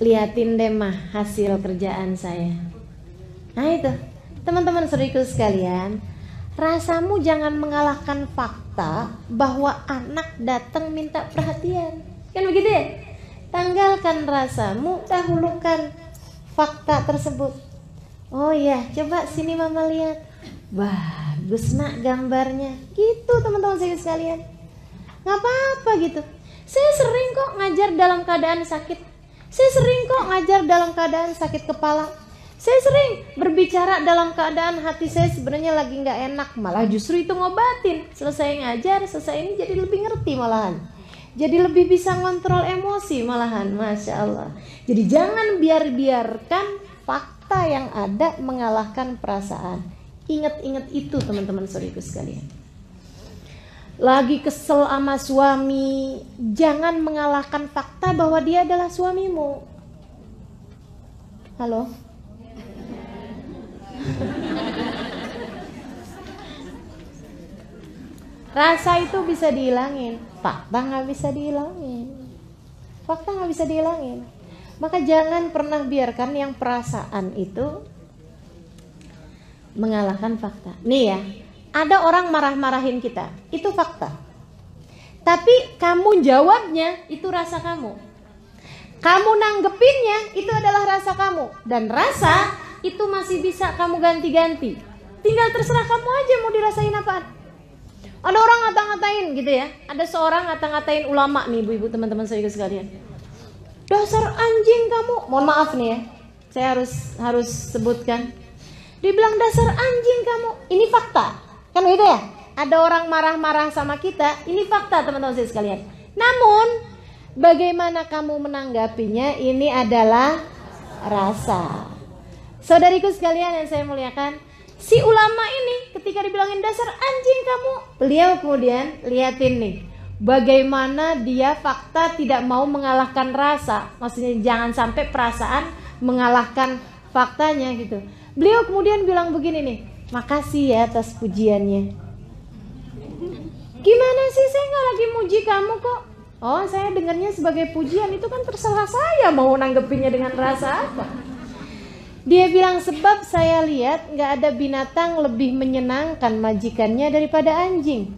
liatin deh mah hasil kerjaan saya. Nah itu, teman-teman saudariku sekalian, rasamu jangan mengalahkan fakta bahwa anak datang minta perhatian. Kan begitu ya? Tanggalkan rasamu, dahulukan fakta tersebut. Oh iya, coba sini mama lihat. Bagus nak gambarnya. Gitu teman-teman saya sekalian. Gak apa-apa gitu. Saya sering kok ngajar dalam keadaan sakit. Saya sering kok ngajar dalam keadaan sakit kepala. Saya sering berbicara dalam keadaan hati saya sebenarnya lagi gak enak. Malah justru itu ngobatin. Selesai ngajar, selesai ini jadi lebih ngerti malahan. Jadi lebih bisa ngontrol emosi malahan. Masya Allah. Jadi jangan biarkan fakta yang ada mengalahkan perasaan. Ingat-ingat itu teman-teman saudaraku sekalian. Lagi kesel sama suami, jangan mengalahkan fakta bahwa dia adalah suamimu. Halo? Rasa itu bisa dihilangin, fakta nggak bisa dihilangin. Fakta nggak bisa dihilangin. Maka jangan pernah biarkan yang perasaan itu mengalahkan fakta. Nih ya, ada orang marah-marahin kita, itu fakta. Tapi kamu jawabnya itu rasa kamu. Kamu nanggepinnya itu adalah rasa kamu. Dan rasa itu masih bisa kamu ganti-ganti. Tinggal terserah kamu aja mau dirasain apaan. Ada orang ngata-ngatain gitu ya. Ada seorang ngata-ngatain ulama nih ibu-ibu teman-teman saya sekalian. Dasar anjing kamu. Mohon maaf nih ya. Saya harus sebutkan. Dibilang dasar anjing kamu. Ini fakta. Kan gitu ya? Ada orang marah-marah sama kita. Ini fakta teman-teman saya sekalian. Namun bagaimana kamu menanggapinya ini adalah rasa. Saudariku sekalian yang saya muliakan, si ulama ini ketika dibilangin dasar anjing kamu, beliau kemudian liatin nih, bagaimana dia fakta tidak mau mengalahkan rasa. Maksudnya jangan sampai perasaan mengalahkan faktanya gitu. Beliau kemudian bilang begini nih, makasih ya atas pujiannya. Gimana sih, saya nggak lagi muji kamu kok. Oh, saya dengarnya sebagai pujian, itu kan terserah saya mau nanggepinnya dengan rasa apa. Dia bilang sebab saya lihat nggak ada binatang lebih menyenangkan majikannya daripada anjing.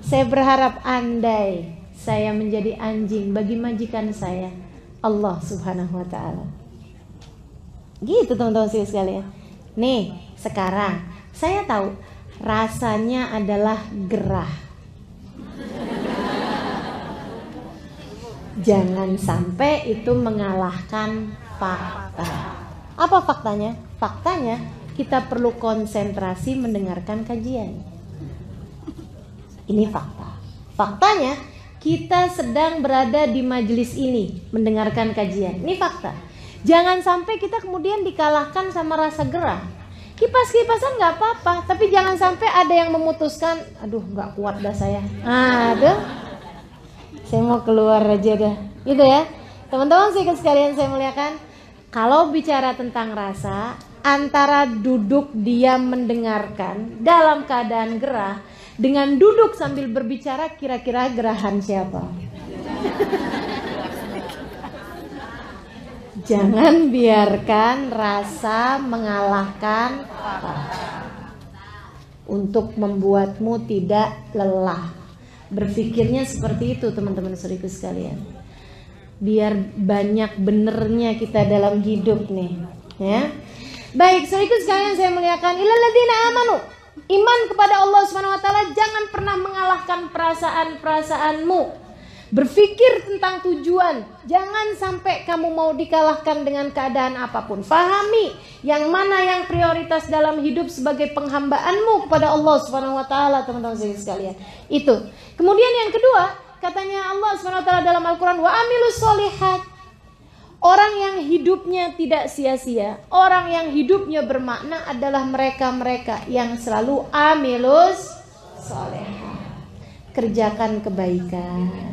Saya berharap andai saya menjadi anjing bagi majikan saya, Allah Subhanahu Wa Taala. Gitu teman-teman sekalian. Nih sekarang saya tahu rasanya adalah gerah. Jangan sampai itu mengalahkan fakta. Apa faktanya? Faktanya kita perlu konsentrasi mendengarkan kajian. Ini fakta. Faktanya kita sedang berada di majelis ini mendengarkan kajian. Ini fakta. Jangan sampai kita kemudian dikalahkan sama rasa gerah. Kipas-kipasan nggak apa-apa, tapi jangan sampai ada yang memutuskan, aduh nggak kuat dah saya. Aduh, saya mau keluar aja dah. Gitu ya. Teman-teman sekalian saya muliakan, kalau bicara tentang rasa, antara duduk diam mendengarkan dalam keadaan gerah dengan duduk sambil berbicara, kira-kira gerahan siapa? Jangan biarkan rasa mengalahkan untuk membuatmu tidak lelah. Berpikirnya seperti itu teman-teman saudaraku sekalian. Biar banyak benernya kita dalam hidup nih, ya. Baik, saudaraku sekalian saya muliakan, illalladzina amanu, iman kepada Allah Subhanahu wa taala, jangan pernah mengalahkan perasaan-perasaanmu. Berpikir tentang tujuan, jangan sampai kamu mau dikalahkan dengan keadaan apapun. Fahami yang mana yang prioritas dalam hidup sebagai penghambaanmu kepada Allah Subhanahu wa taala, teman-teman sekalian. Itu. Kemudian yang kedua, katanya Allah Subhanahu wa taala dalam Al-Qur'an, wa amilus sholihat. Orang yang hidupnya tidak sia-sia, orang yang hidupnya bermakna adalah mereka-mereka yang selalu amilus sholihat. Kerjakan kebaikan.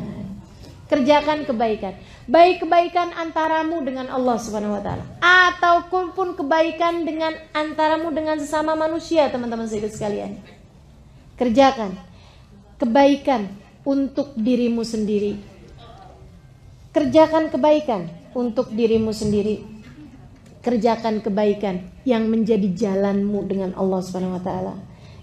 Kerjakan kebaikan. Baik kebaikan antaramu dengan Allah Subhanahu wa taala ataupun kebaikan dengan antaramu dengan sesama manusia, teman-teman sekalian. Kerjakan kebaikan untuk dirimu sendiri. Kerjakan kebaikan untuk dirimu sendiri. Kerjakan kebaikan yang menjadi jalanmu dengan Allah Subhanahu wa taala.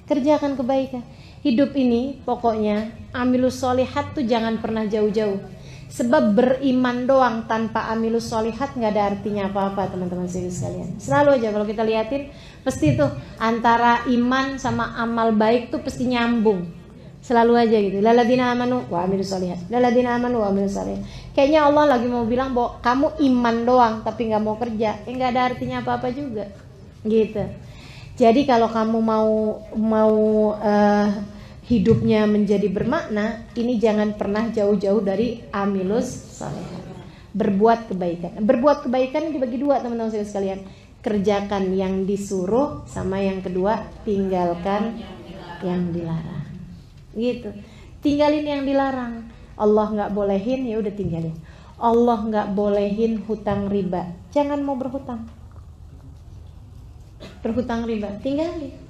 Kerjakan kebaikan. Hidup ini pokoknya amilus sholihat tuh jangan pernah jauh-jauh. Sebab beriman doang tanpa amilus sholihat nggak ada artinya apa-apa, teman-teman sekalian. Selalu aja kalau kita liatin, pasti tuh antara iman sama amal baik tuh pasti nyambung. Selalu aja gitu. Lalladzina amanu wa amilus sholihat. Lalladzina amanu wa amilus sholihat. Kayaknya Allah lagi mau bilang bahwa kamu iman doang tapi nggak mau kerja, nggak ada artinya apa-apa juga. Gitu. Jadi kalau kamu mau hidupnya menjadi bermakna, ini jangan pernah jauh-jauh dari amilus sholihat. Berbuat kebaikan. Berbuat kebaikan dibagi dua, teman-teman sekalian. Kerjakan yang disuruh, sama yang kedua tinggalkan yang dilarang. Gitu. Tinggalin yang dilarang. Allah nggak bolehin, ya udah tinggalin. Allah nggak bolehin hutang riba. Jangan mau berhutang. Berhutang riba, tinggalin.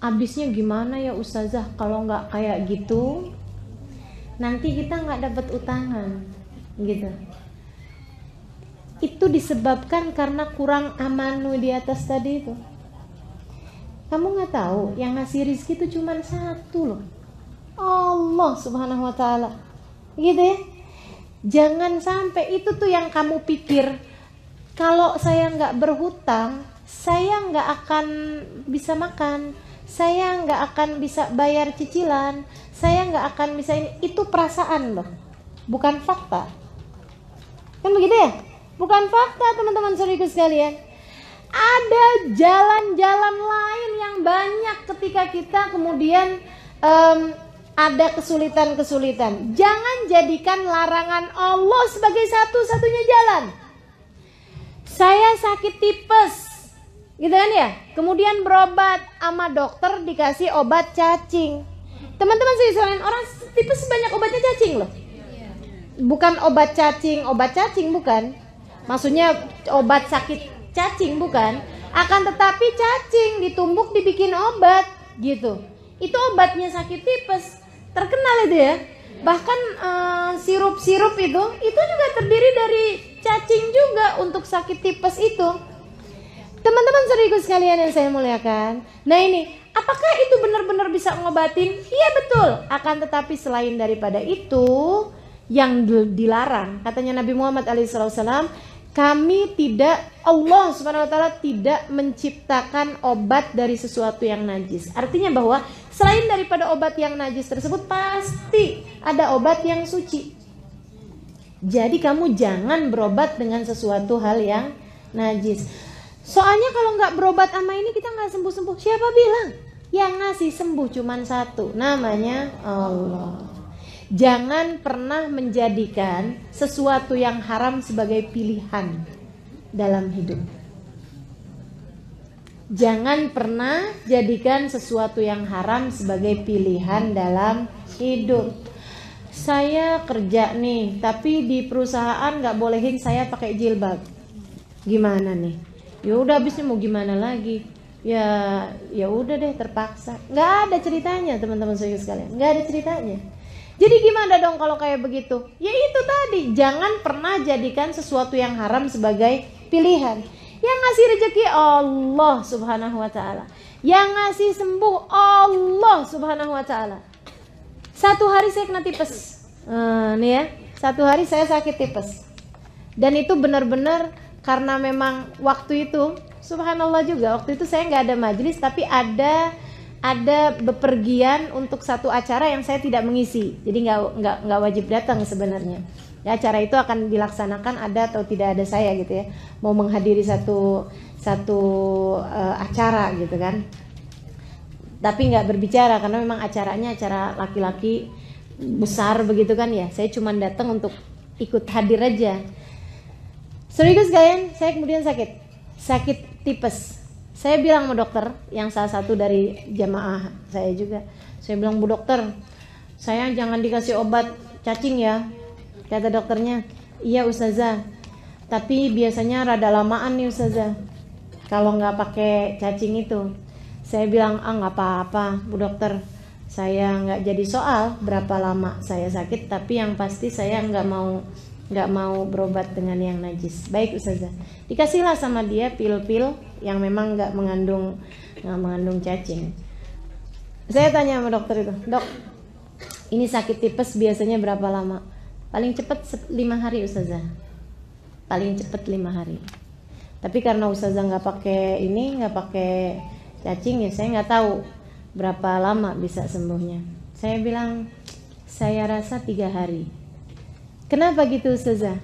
Abisnya gimana ya ustazah kalau nggak kayak gitu? Nanti kita nggak dapat utangan, gitu. Itu disebabkan karena kurang amanu di atas tadi itu. Kamu nggak tahu yang ngasih rizki itu cuma satu loh, Allah Subhanahu wa taala. Gitu ya. Jangan sampai itu tuh yang kamu pikir, kalau saya nggak berhutang, saya nggak akan bisa makan, saya nggak akan bisa bayar cicilan, saya nggak akan bisa ini. Itu perasaan loh, bukan fakta. Kan begitu ya? Bukan fakta, teman-teman saudaraku sekalian. Ada jalan-jalan lain yang banyak ketika kita kemudian ada kesulitan-kesulitan. Jangan jadikan larangan Allah sebagai satu-satunya jalan. Saya sakit tipes, gitu kan ya? Kemudian berobat sama dokter, dikasih obat cacing. Teman-teman sekalian, orang tipes banyak obatnya cacing loh. Bukan obat cacing bukan. Maksudnya obat sakit cacing bukan. Akan tetapi cacing ditumbuk dibikin obat gitu. Itu obatnya sakit tipes. Terkenal itu ya. Bahkan sirup-sirup itu juga terdiri dari cacing juga untuk sakit tipes itu. Teman-teman saudaraku sekalian yang saya muliakan. Nah ini, apakah itu benar-benar bisa ngobatin? Iya betul. Akan tetapi selain daripada itu yang dilarang, katanya Nabi Muhammad SAW, kami tidak, Allah Subhanahu wa taala tidak menciptakan obat dari sesuatu yang najis. Artinya bahwa selain daripada obat yang najis tersebut pasti ada obat yang suci. Jadi kamu jangan berobat dengan sesuatu hal yang najis. Soalnya kalau nggak berobat sama ini kita nggak sembuh-sembuh. Siapa bilang? Yang ngasih sembuh cuman satu, namanya Allah. Jangan pernah menjadikan sesuatu yang haram sebagai pilihan dalam hidup. Jangan pernah jadikan sesuatu yang haram sebagai pilihan dalam hidup. saya kerja nih, tapi di perusahaan nggak bolehin saya pakai jilbab. Gimana nih? Ya udah, habisnya mau gimana lagi? Ya udah deh, terpaksa. Nggak ada ceritanya teman-teman sekalian, nggak ada ceritanya. Jadi gimana dong kalau kayak begitu? Ya itu tadi, jangan pernah jadikan sesuatu yang haram sebagai pilihan. Yang ngasih rezeki Allah Subhanahu wa taala. Yang ngasih sembuh Allah Subhanahu wa taala. Satu hari saya kena tipes. Nih ya, satu hari saya sakit tipes. Dan itu benar-benar karena memang waktu itu, subhanallah juga, waktu itu saya nggak ada majelis, tapi ada bepergian untuk satu acara yang saya tidak mengisi. Jadi nggak wajib datang sebenarnya. Ya, acara itu akan dilaksanakan ada atau tidak ada saya gitu ya. Mau menghadiri satu acara gitu kan. Tapi nggak berbicara karena memang acaranya acara laki-laki besar begitu kan ya. Saya cuma datang untuk ikut hadir aja. Saudara sekalian, saya kemudian sakit tipes. Saya bilang sama dokter yang salah satu dari jamaah saya juga. Saya bilang, "Bu dokter, saya jangan dikasih obat cacing ya." Kata dokternya, "Iya Ustazah, tapi biasanya rada lamaan nih Ustazah kalau nggak pakai cacing itu." Saya bilang, nggak apa-apa Bu dokter, saya nggak jadi soal berapa lama saya sakit, tapi yang pasti saya nggak mau berobat dengan yang najis. Baik Ustazah. Dikasihlah sama dia pil-pil yang memang nggak mengandung cacing. Saya tanya sama dokter itu, "Dok, ini sakit tipes biasanya berapa lama?" Paling cepat 5 hari Ustazah. Paling cepat 5 hari. Tapi karena Ustazah nggak pakai cacing ya, saya nggak tahu berapa lama bisa sembuhnya. Saya bilang, "Saya rasa 3 hari." "Kenapa gitu Ustazah?"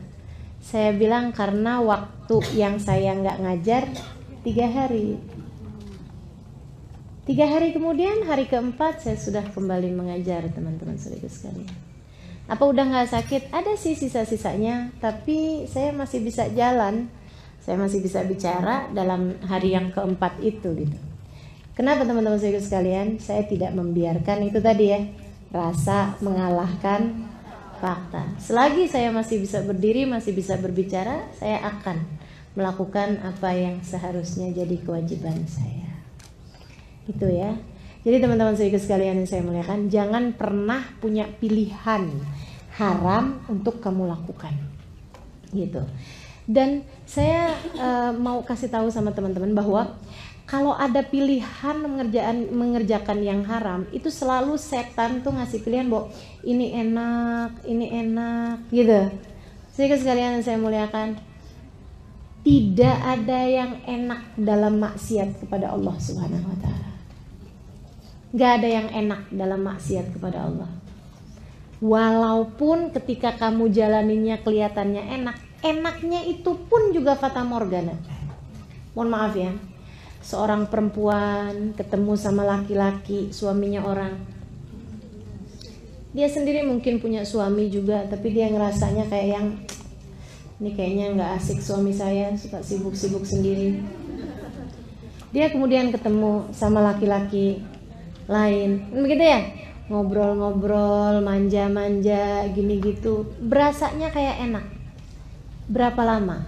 Saya bilang, "Karena waktu yang saya nggak ngajar 3 hari. 3 hari kemudian, hari keempat saya sudah kembali mengajar teman-teman saudara sekalian. Apa udah nggak sakit? Ada sih sisa-sisanya, tapi saya masih bisa jalan, saya masih bisa bicara dalam hari yang keempat itu gitu. Kenapa teman-teman saudara sekalian? Saya tidak membiarkan itu tadi ya, rasa mengalahkan fakta. Selagi saya masih bisa berdiri, masih bisa berbicara, saya akan melakukan apa yang seharusnya jadi kewajiban saya. Itu ya. Jadi teman-teman saudara sekalian yang saya muliakan, jangan pernah punya pilihan haram untuk kamu lakukan. Gitu. Dan saya mau kasih tahu sama teman-teman bahwa kalau ada pilihan mengerjakan yang haram, itu selalu setan tuh ngasih pilihan bahwa ini enak gitu. Saudara sekalian yang saya muliakan, tidak ada yang enak dalam maksiat kepada Allah Subhanahu wa taala. Gak ada yang enak dalam maksiat kepada Allah. Walaupun ketika kamu jalaninnya kelihatannya enak, enaknya itu pun juga fata morgana. Mohon maaf ya, seorang perempuan ketemu sama laki-laki, suaminya orang. Dia sendiri mungkin punya suami juga, tapi dia ngerasanya kayak yang, ini kayaknya gak asik suami saya, suka sibuk-sibuk sendiri. Dia kemudian ketemu sama laki-laki lain, begitu ya, ngobrol-ngobrol, manja-manja, gini gitu, berasanya kayak enak. Berapa lama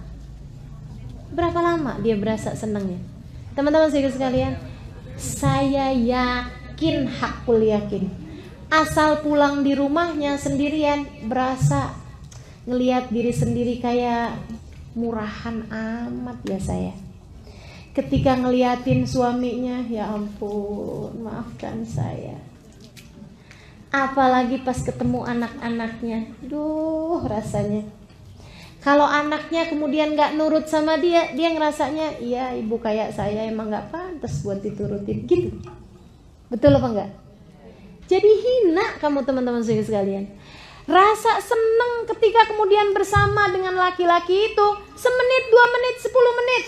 dia berasa senangnya? Teman-teman sekalian, saya yakin, hakul yakin, asal pulang di rumahnya sendirian, berasa ngelihat diri sendiri kayak murahan amat ya saya. Ketika ngeliatin suaminya, ya ampun, maafkan saya. Apalagi pas ketemu anak-anaknya, duh rasanya. Kalau anaknya kemudian gak nurut sama dia ngerasanya, iya ibu kayak saya emang gak pantas buat diturutin gitu. Betul apa enggak? Jadi hina kamu teman-teman sekalian. Rasa seneng ketika kemudian bersama dengan laki-laki itu, semenit, 2 menit, 10 menit.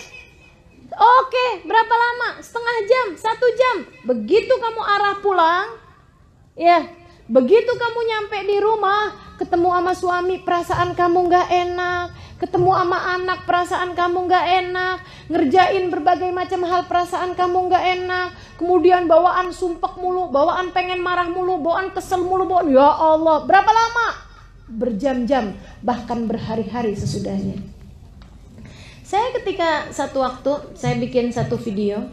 Oke, berapa lama? Setengah jam, 1 jam. Begitu kamu arah pulang, ya, begitu kamu nyampe di rumah, ketemu sama suami, perasaan kamu gak enak. Ketemu sama anak, perasaan kamu gak enak. Ngerjain berbagai macam hal, perasaan kamu gak enak. kemudian bawaan sumpek mulu, bawaan pengen marah mulu, bawaan kesel mulu, bawaan ya Allah. Berapa lama? Berjam-jam, bahkan berhari-hari sesudahnya. Saya ketika satu waktu saya bikin satu video,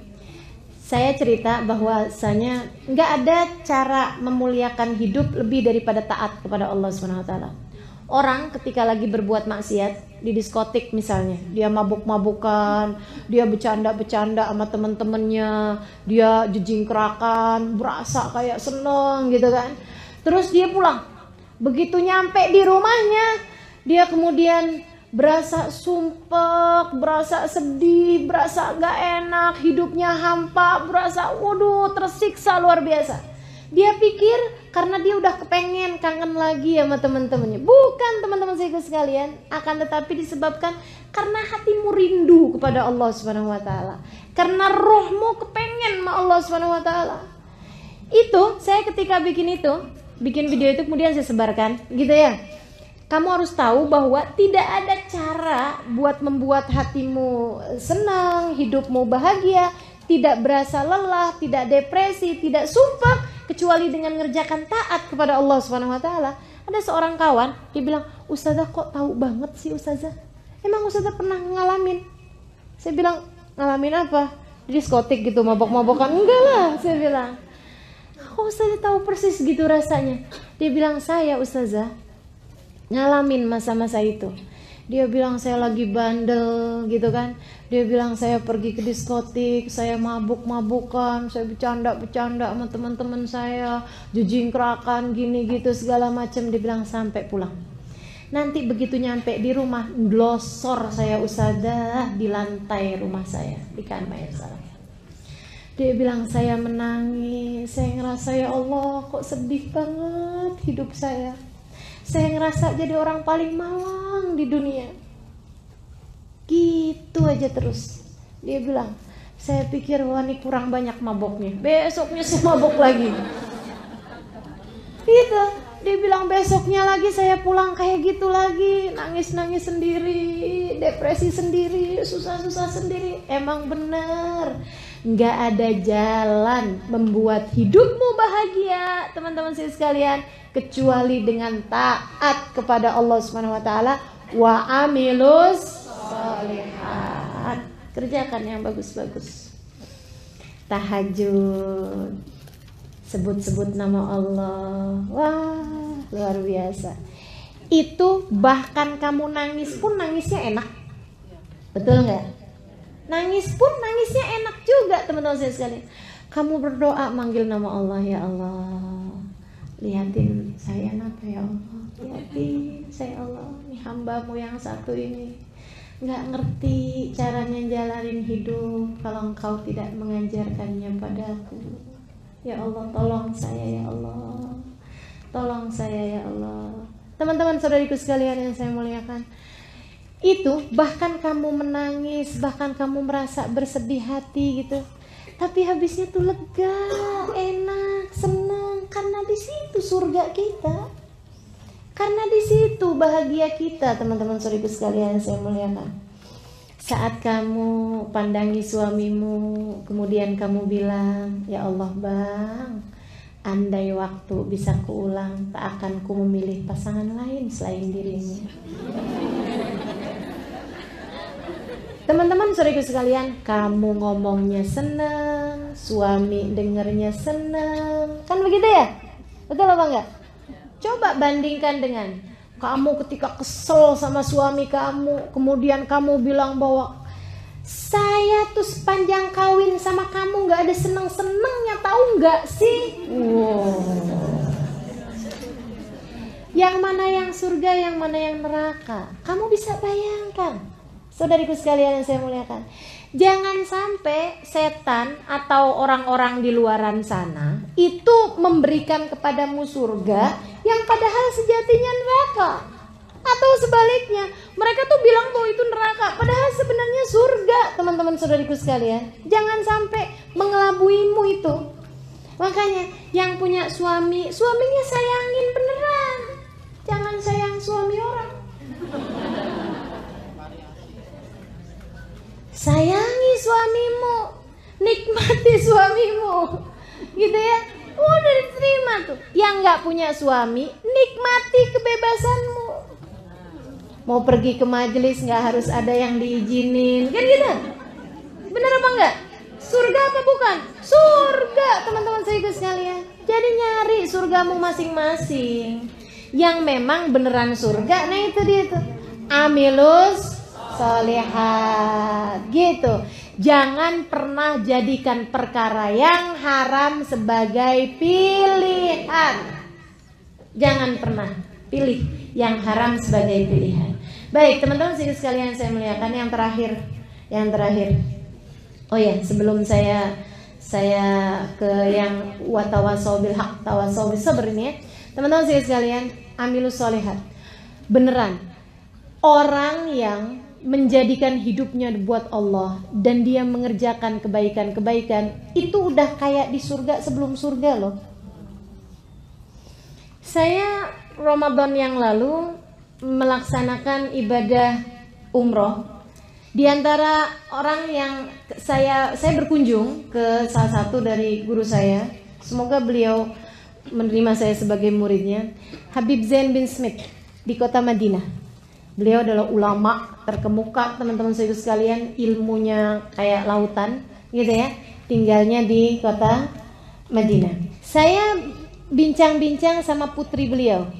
saya cerita bahwasanya nggak ada cara memuliakan hidup lebih daripada taat kepada Allah SWT. Orang ketika lagi berbuat maksiat di diskotik misalnya, dia mabuk-mabukan, dia bercanda-bercanda sama temen-temennya, dia jejingkrakan, berasa kayak seneng gitu kan. Terus dia pulang, begitu nyampe di rumahnya, dia kemudian berasa sumpek, berasa sedih, berasa gak enak, hidupnya hampa, berasa waduh tersiksa luar biasa. Dia pikir karena dia udah kepengen kangen lagi sama teman-temannya. Bukan teman-teman saya sekalian, akan tetapi disebabkan karena hatimu rindu kepada Allah Subhanahu wa taala. Karena rohmu kepengen sama Allah Subhanahu wa taala. Itu saya ketika bikin video itu kemudian saya sebarkan gitu ya. Kamu harus tahu bahwa tidak ada cara buat membuat hatimu senang, hidupmu bahagia, tidak berasa lelah, tidak depresi, tidak sumpah kecuali dengan ngerjakan taat kepada Allah Subhanahu wa taala. Ada seorang kawan, dia bilang, "Ustazah kok tahu banget sih Ustazah? Emang Ustazah pernah ngalamin?" Saya bilang, "Ngalamin apa? Di diskotik gitu, mabok-mabokan?" "Enggak lah," saya bilang. "Kok Ustazah tahu persis gitu rasanya?" Dia bilang, "Saya Ustazah ngalamin masa-masa itu." Dia bilang saya lagi bandel gitu kan. Dia bilang saya pergi ke diskotik, saya mabuk-mabukan, saya bercanda-bercanda sama teman-teman saya, jejingkrakan gini gitu segala macam. Dia bilang sampai pulang. Nanti begitu nyampe di rumah, glosor saya Ustazah di lantai rumah saya, di kamar saya. Dia bilang saya menangis, saya ngerasa ya Allah kok sedih banget hidup saya. Saya ngerasa jadi orang paling malang di dunia. Gitu aja terus. Dia bilang, saya pikir wah ini kurang banyak maboknya. Besoknya saya mabok lagi. Gitu. Dia bilang besoknya lagi saya pulang kayak gitu lagi. Nangis-nangis sendiri, depresi sendiri, susah-susah sendiri. Emang bener. Nggak ada jalan membuat hidupmu bahagia, teman-teman sekalian, kecuali dengan taat kepada Allah Subhanahu wa taala. Wa amilus sholihat. Kerjakan yang bagus-bagus. Tahajud, sebut-sebut nama Allah. Wah, luar biasa. Itu bahkan kamu nangis pun nangisnya enak. Betul nggak? Nangis pun nangisnya enak juga teman-teman saya sekalian. Kamu berdoa manggil nama Allah, ya Allah, lihatin saya apa ya Allah, lihatin saya Allah, nih hambamu yang satu ini nggak ngerti caranya jalanin hidup kalau engkau tidak mengajarkannya padaku. Ya Allah tolong saya ya Allah, tolong saya ya Allah. Teman-teman saudariku sekalian yang saya muliakan, itu bahkan kamu menangis, bahkan kamu merasa bersedih hati gitu, tapi habisnya tuh lega, enak, senang, karena di situ surga kita, karena di situ bahagia kita. Teman-teman saudariku sekalian saya muliakan, saat kamu pandangi suamimu kemudian kamu bilang, ya Allah Bang, andai waktu bisa kuulang tak akan ku memilih pasangan lain selain dirimu. Teman-teman saudariku sekalian, kamu ngomongnya senang, suami dengernya senang, kan begitu ya? Betul apa enggak? Coba bandingkan dengan kamu ketika kesel sama suami kamu, kemudian kamu bilang bahwa saya tuh sepanjang kawin sama kamu gak ada seneng-senengnya, tahu gak sih? Wow. Yang mana yang surga, yang mana yang neraka? Kamu bisa bayangkan. Saudariku sekalian yang saya muliakan, jangan sampai setan atau orang-orang di luaran sana itu memberikan kepadamu surga yang padahal sejatinya neraka. Atau sebaliknya, mereka tuh bilang bahwa itu neraka padahal sebenarnya surga. Teman-teman saudariku sekalian, jangan sampai mengelabuimu itu. Makanya yang punya suami, suaminya sayangin beneran. Jangan sayang suami orang. Sayangi suamimu, nikmati suamimu, gitu ya. Udah diterima tuh. Yang nggak punya suami, nikmati kebebasanmu. Mau pergi ke majelis nggak harus ada yang diizinin, kan gitu. Bener apa enggak? Surga apa bukan? Surga, teman-teman saya sekalian. Jadi nyari surgamu masing-masing. Yang memang beneran surga, nah itu dia tuh. Amilus sholihat, gitu. Jangan pernah jadikan perkara yang haram sebagai pilihan. Jangan pernah pilih yang haram sebagai pilihan. Baik, teman-teman sekalian saya muliakan, yang terakhir. Oh ya, sebelum saya ke yang watawasau bil haq tawasau bis sabr ini ya. Teman-teman sekalian, amilus sholihat. Beneran, orang yang menjadikan hidupnya buat Allah dan dia mengerjakan kebaikan-kebaikan, itu udah kayak di surga sebelum surga loh. Saya Ramadan yang lalu melaksanakan ibadah umroh. Di antara orang yang saya berkunjung ke salah satu dari guru saya, semoga beliau menerima saya sebagai muridnya, Habib Zain bin Smith di kota Madinah. Beliau adalah ulama terkemuka, teman-teman saya sekalian, ilmunya kayak lautan, gitu ya. Tinggalnya di kota Madinah. Saya bincang-bincang sama putri beliau,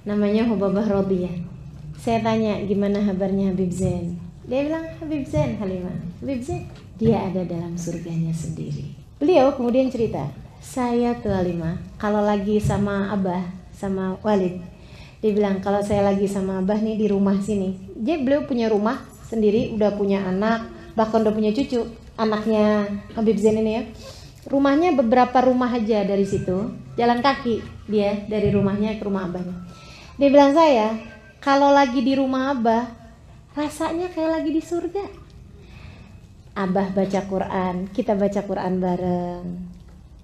namanya Hubabah Rodiyah. Saya tanya, gimana kabarnya Habib Zain? Dia bilang, Habib Zain, Halimah, Habib Zain, dia ada dalam surganya sendiri. Beliau kemudian cerita, saya tuh Halimah, kalau lagi sama Abah, sama Walid, dia bilang, kalau saya lagi sama Abah nih di rumah sini, beliau punya rumah sendiri, udah punya anak, bahkan udah punya cucu, anaknya Habib Zain ini ya. Rumahnya beberapa rumah aja dari situ, jalan kaki dia dari rumahnya ke rumah Abahnya. Dia bilang, saya kalau lagi di rumah Abah rasanya kayak lagi di surga. Abah baca Quran, kita baca Quran bareng,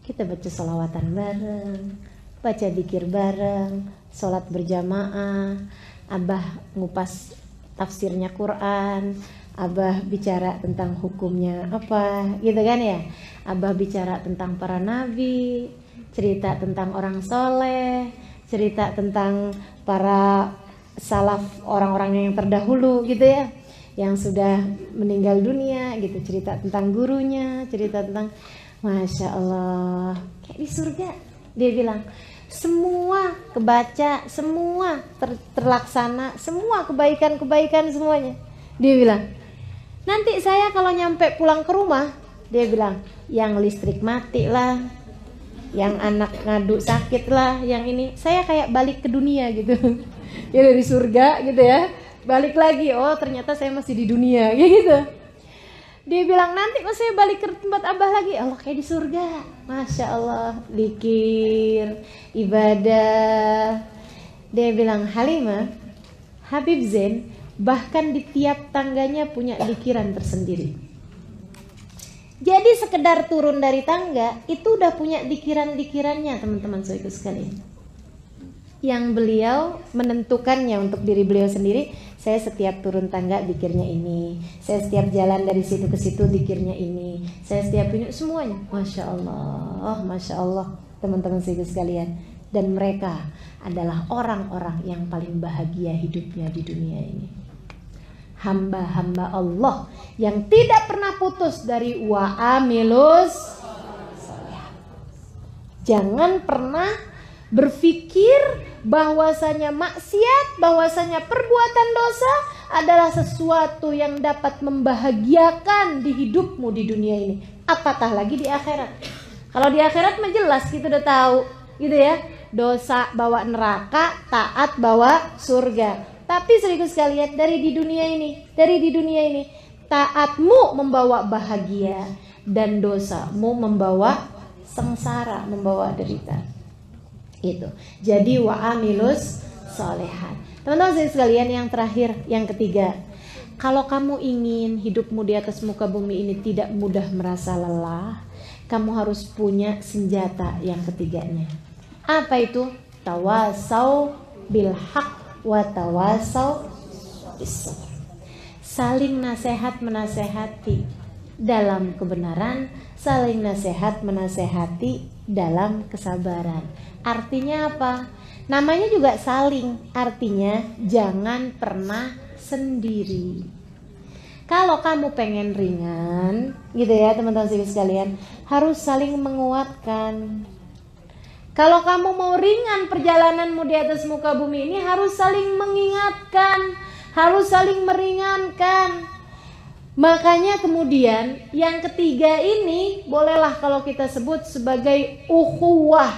kita baca sholawatan bareng, baca dzikir bareng, sholat berjamaah, Abah ngupas tafsirnya Quran, Abah bicara tentang hukumnya apa, gitu kan ya. Abah bicara tentang para nabi, cerita tentang orang soleh, cerita tentang para salaf, orang-orang yang terdahulu gitu ya, yang sudah meninggal dunia gitu, cerita tentang gurunya, cerita tentang, Masya Allah, kayak di surga. Dia bilang, semua kebaca, semua terlaksana, semua kebaikan-kebaikan semuanya. Dia bilang, nanti saya kalau nyampe pulang ke rumah, dia bilang, yang listrik mati lah, yang anak ngadu sakit lah, yang ini, saya kayak balik ke dunia gitu. Ya dari surga gitu ya, balik lagi, oh ternyata saya masih di dunia gitu. Dia bilang, nanti kok saya balik ke tempat Abah lagi, Allah kayak di surga. Masya Allah, zikir, ibadah. Dia bilang, Halimah, Habib Zain bahkan di tiap tangganya punya zikiran tersendiri. Jadi sekedar turun dari tangga itu udah punya zikiran-zikirannya, teman-teman saudara sekalian. Yang beliau menentukannya untuk diri beliau sendiri. Saya setiap turun tangga zikirnya ini, saya setiap jalan dari situ ke situ zikirnya ini, saya setiap ini, semuanya. Masya Allah, teman-teman saudara sekalian. Dan mereka adalah orang-orang yang paling bahagia hidupnya di dunia ini. Hamba-hamba Allah yang tidak pernah putus dari wa'amilus sholihat. Jangan pernah berpikir bahwasanya maksiat, bahwasanya perbuatan dosa adalah sesuatu yang dapat membahagiakan di hidupmu di dunia ini, apatah lagi di akhirat. Kalau di akhirat mah jelas kita udah tahu gitu ya, dosa bawa neraka, taat bawa surga. Tapi saudara sekalian, dari di dunia ini, taatmu membawa bahagia dan dosamu membawa sengsara, membawa derita. Itu. Jadi wa'amilus sholihat. Teman-teman sekalian, yang terakhir, yang ketiga, kalau kamu ingin hidupmu di atas muka bumi ini tidak mudah merasa lelah, kamu harus punya senjata yang ketiganya. Apa itu? Tawasau bil haq wa tawasau bis sabr. Saling nasihat menasehati, dalam kebenaran, saling nasihat menasehati dalam kesabaran. Artinya apa? Namanya juga saling, artinya jangan pernah sendiri. Kalau kamu pengen ringan, gitu ya teman-teman sekalian, harus saling menguatkan. Kalau kamu mau ringan perjalananmu di atas muka bumi ini, harus saling mengingatkan, harus saling meringankan. Makanya kemudian yang ketiga ini bolehlah kalau kita sebut sebagai ukhuwah.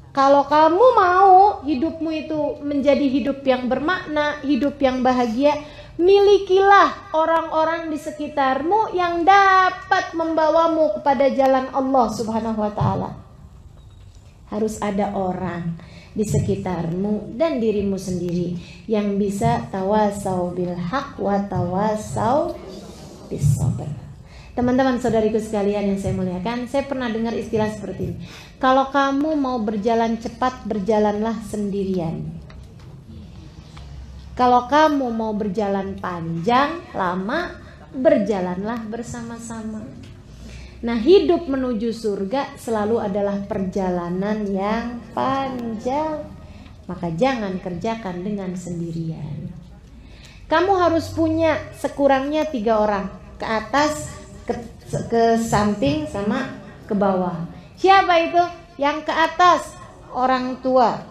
Kalau kamu mau hidupmu itu menjadi hidup yang bermakna, hidup yang bahagia, milikilah orang-orang di sekitarmu yang dapat membawamu kepada jalan Allah Subhanahu wa ta'ala. Harus ada orang di sekitarmu dan dirimu sendiri yang bisa tawasau bil haq wa tawasau bis sabr. Teman-teman saudariku sekalian yang saya muliakan, saya pernah dengar istilah seperti ini. Kalau kamu mau berjalan cepat, berjalanlah sendirian. Kalau kamu mau berjalan panjang, lama, berjalanlah bersama-sama. Nah, hidup menuju surga selalu adalah perjalanan yang panjang. Maka jangan kerjakan dengan sendirian. Kamu harus punya sekurangnya 3 orang, ke atas, ke samping, sama ke bawah. Siapa itu? Yang ke atas, orang tua.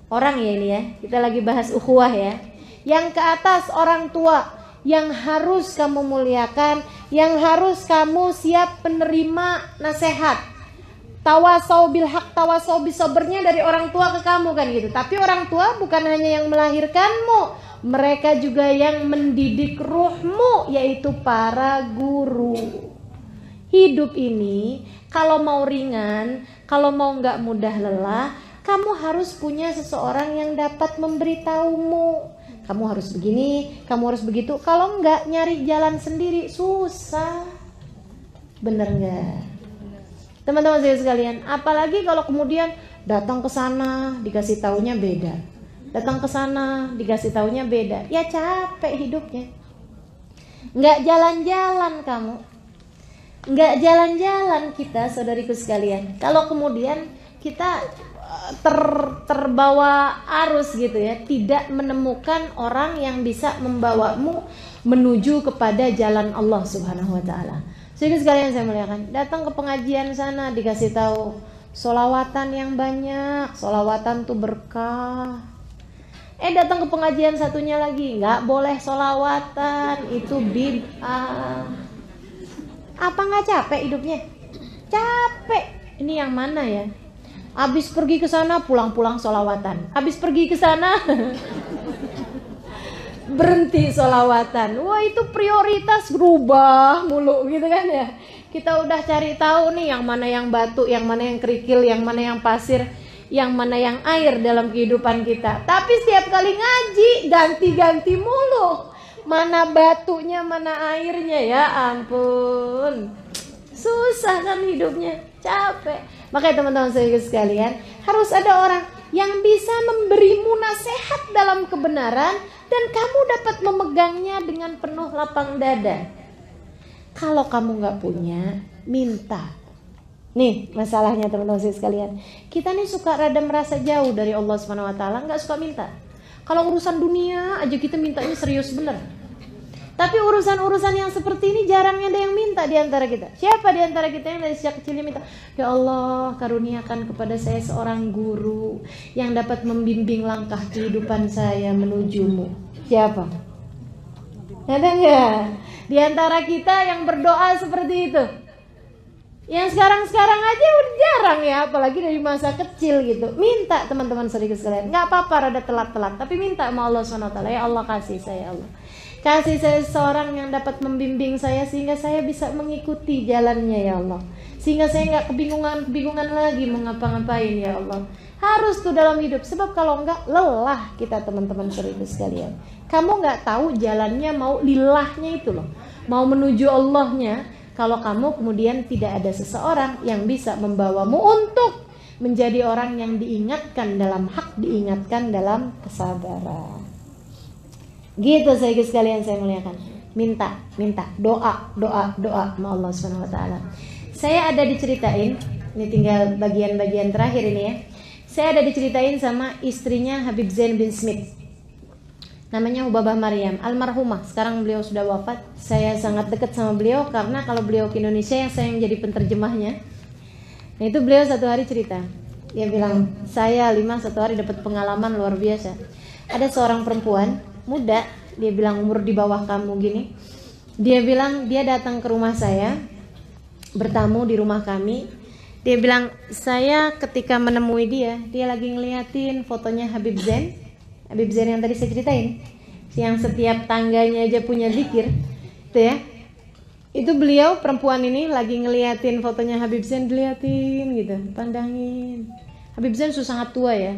Orang ya ini ya, kita lagi bahas ukhuwah ya. Yang ke atas orang tua, yang harus kamu muliakan, yang harus kamu siap penerima nasihat. Tawasau bil haq, tawasau bis sabrnya dari orang tua ke kamu kan gitu. Tapi orang tua bukan hanya yang melahirkanmu, mereka juga yang mendidik ruhmu, yaitu para guru. Hidup ini kalau mau ringan, kalau mau nggak mudah lelah, kamu harus punya seseorang yang dapat memberitahumu. Kamu harus begini, kamu harus begitu. Kalau enggak, nyari jalan sendiri susah. Bener enggak? Teman-teman saya sekalian, apalagi kalau kemudian datang ke sana dikasih taunya beda. Datang ke sana dikasih taunya beda. Ya capek hidupnya. Enggak jalan-jalan kamu. Enggak jalan-jalan kita, saudariku sekalian. Kalau kemudian kita terbawa arus gitu ya, tidak menemukan orang yang bisa membawamu menuju kepada jalan Allah Subhanahu wa taala. Jadi sekalian saya muliakan, datang ke pengajian sana dikasih tahu sholawatan yang banyak, sholawatan tuh berkah. Datang ke pengajian satunya lagi, nggak boleh sholawatan, itu bid'ah. Apa nggak capek hidupnya? Capek. Ini yang mana ya? Habis pergi ke sana pulang-pulang sholawatan. Habis pergi ke sana berhenti sholawatan. Wah, itu prioritas berubah mulu gitu kan ya. Kita udah cari tahu nih yang mana yang batu, yang mana yang kerikil, yang mana yang pasir, yang mana yang air dalam kehidupan kita. Tapi setiap kali ngaji ganti-ganti mulu. Mana batunya, mana airnya, ya ampun. Susah kan hidupnya, capek. Makanya teman-teman saya sekalian, harus ada orang yang bisa memberimu nasihat dalam kebenaran dan kamu dapat memegangnya dengan penuh lapang dada. Kalau kamu gak punya, minta. Nih masalahnya teman-teman saya sekalian, kita nih suka rada merasa jauh dari Allah SWT, gak suka minta. Kalau urusan dunia aja kita mintanya serius bener. Tapi urusan-urusan yang seperti ini jarangnya ada yang minta di antara kita. Siapa di antara kita yang dari sejak kecilnya minta, ya Allah karuniakan kepada saya seorang guru yang dapat membimbing langkah kehidupan saya menujumu. Siapa? Ada nggak di antara kita yang berdoa seperti itu? Yang sekarang-sekarang aja udah jarang ya, apalagi dari masa kecil gitu. Minta teman-teman saudara sekalian, nggak apa-apa rada telat-telat, tapi minta sama Allah SWT. Ya Allah kasih saya, Allah kasih saya seorang yang dapat membimbing saya sehingga saya bisa mengikuti jalannya ya Allah. Sehingga saya nggak kebingungan lagi mau ngapa-ngapain ya Allah. Harus tuh dalam hidup, sebab kalau enggak lelah kita teman-teman saudara sekalian. Kamu nggak tahu jalannya mau lillahnya itu loh, mau menuju Allahnya. Kalau kamu kemudian tidak ada seseorang yang bisa membawamu untuk menjadi orang yang diingatkan dalam hak, diingatkan dalam kesabaran. Gitu saya sekalian saya muliakan. minta doa sama Allah Subhanahu wa taala. Saya ada diceritain, ini tinggal bagian-bagian terakhir ini ya. Saya ada diceritain sama istrinya Habib Zain bin Smith. Namanya Hubabah Maryam, almarhumah. Sekarang beliau sudah wafat. Saya sangat dekat sama beliau karena kalau beliau ke Indonesia saya yang jadi penterjemahnya. Nah itu beliau satu hari cerita. Dia bilang, saya Lima satu hari dapat pengalaman luar biasa. Ada seorang perempuan muda, dia bilang umur di bawah kamu gini. Dia bilang dia datang ke rumah saya, bertamu di rumah kami. Dia bilang saya ketika menemui dia lagi ngeliatin fotonya Habib Zain yang tadi saya ceritain, yang setiap tangganya aja punya zikir, itu ya. Itu beliau perempuan ini lagi ngeliatin fotonya Habib Zain, diliatin gitu, pandangin. Habib Zain sudah sangat tua ya,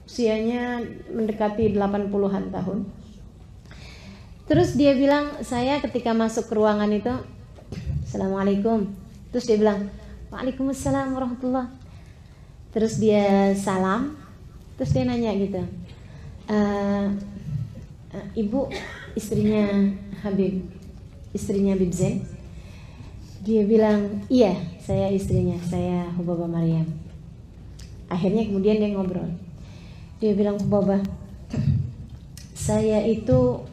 usianya mendekati 80-an tahun. Terus dia bilang, saya ketika masuk ke ruangan itu, Assalamualaikum. Terus dia bilang, Waalaikumsalam warahmatullah. Terus dia salam, terus dia nanya gitu, Ibu istrinya Habib Zain? Dia bilang, iya saya istrinya, saya Hubabah Maryam. Akhirnya kemudian dia ngobrol. Dia bilang, Hubabah, saya itu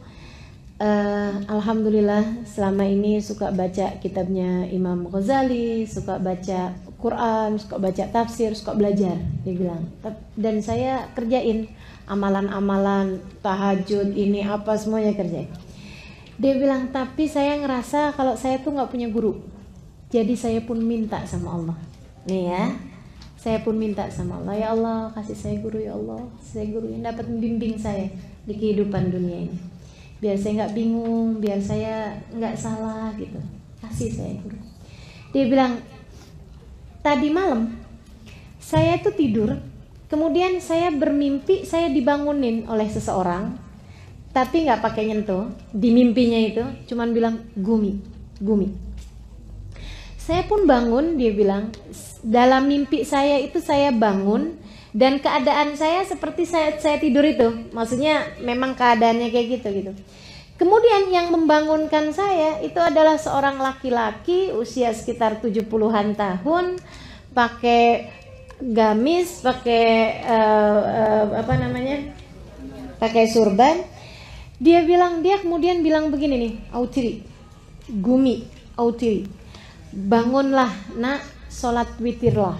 alhamdulillah selama ini suka baca kitabnya Imam Ghazali, suka baca Quran, suka baca tafsir, suka belajar. Dia bilang, dan saya kerjain amalan-amalan tahajud ini apa semuanya kerjain. Dia bilang, tapi saya ngerasa kalau saya tuh nggak punya guru. Jadi saya pun minta sama Allah. Nih ya, saya pun minta sama Allah, ya Allah kasih saya guru, ya Allah saya guru yang dapat membimbing saya di kehidupan dunia ini. Biar saya nggak bingung, biar saya nggak salah gitu. Kasih saya guru. Dia bilang, tadi malam saya tuh tidur, kemudian saya bermimpi saya dibangunin oleh seseorang, tapi nggak pakai nyentuh. Di mimpinya itu cuman bilang Gumi. Saya pun bangun, dia bilang, dalam mimpi saya itu saya bangun dan keadaan saya seperti saya tidur itu. Maksudnya memang keadaannya kayak gitu. Kemudian yang membangunkan saya itu adalah seorang laki-laki usia sekitar 70-an tahun, pakai gamis, pakai pakai surban. Dia kemudian bilang begini nih, Gumi, bangunlah nak, sholat witirlah.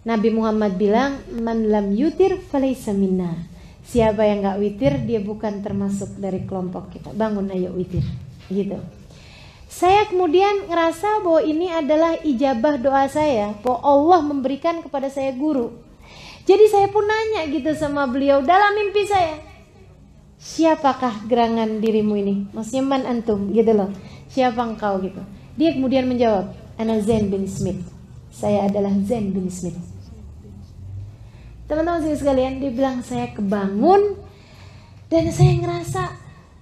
Nabi Muhammad bilang, man lam yutir falaysa minna. Siapa yang gak witir, dia bukan termasuk dari kelompok kita. Bangun ayo witir, gitu. Saya kemudian ngerasa bahwa ini adalah ijabah doa saya, bahwa Allah memberikan kepada saya guru. Jadi saya pun nanya gitu sama beliau dalam mimpi saya, siapakah gerangan dirimu ini? Maksudnya man antum gitu loh, siapa engkau gitu. Dia kemudian menjawab, ana Zain bin Smith. Saya adalah Zain bin Smith. Teman-teman sekalian, dia bilang saya kebangun dan saya ngerasa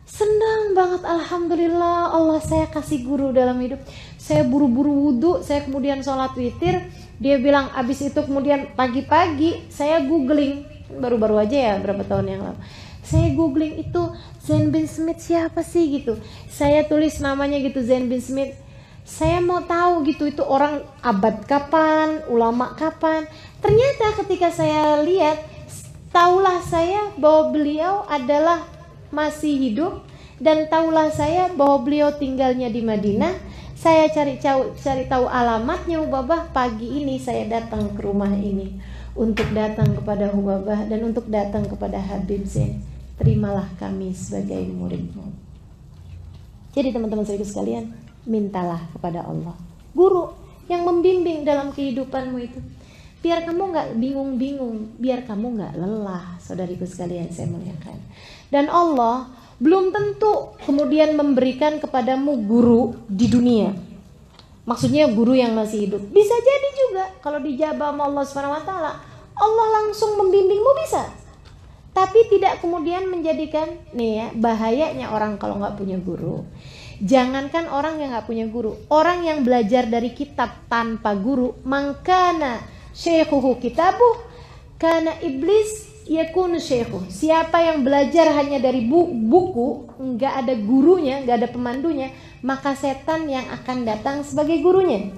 senang banget, alhamdulillah Allah saya kasih guru dalam hidup. Saya buru-buru wudhu, saya kemudian sholat witir. Dia bilang abis itu kemudian pagi-pagi saya googling, baru-baru aja ya berapa tahun yang lalu. Saya googling itu Zain bin Smith siapa sih gitu. Saya tulis namanya gitu, Zain bin Smith. Saya mau tahu gitu itu orang abad kapan, ulama kapan. Ternyata ketika saya lihat, tahulah saya bahwa beliau adalah masih hidup, dan tahulah saya bahwa beliau tinggalnya di Madinah. Saya cari tahu alamatnya Hubabah. Pagi ini saya datang ke rumah ini untuk datang kepada Hubabah dan untuk datang kepada Habib Zain. Terimalah kami sebagai muridmu. Jadi teman-teman sekalian, mintalah kepada Allah guru yang membimbing dalam kehidupanmu itu, biar kamu gak bingung-bingung, biar kamu gak lelah. Saudariku sekalian saya muliakan. Dan Allah belum tentu kemudian memberikan kepadamu guru di dunia, maksudnya guru yang masih hidup. Bisa jadi juga kalau dijabah sama Allah SWT, Allah langsung membimbingmu bisa. Tapi tidak kemudian menjadikan, nih ya, bahayanya orang kalau gak punya guru. Jangankan orang yang gak punya guru, orang yang belajar dari kitab tanpa guru, mangkana syekhuhu kitabuh, kana iblis yakunu syekhu. Siapa yang belajar hanya dari buku, nggak ada gurunya, nggak ada pemandunya, maka setan yang akan datang sebagai gurunya.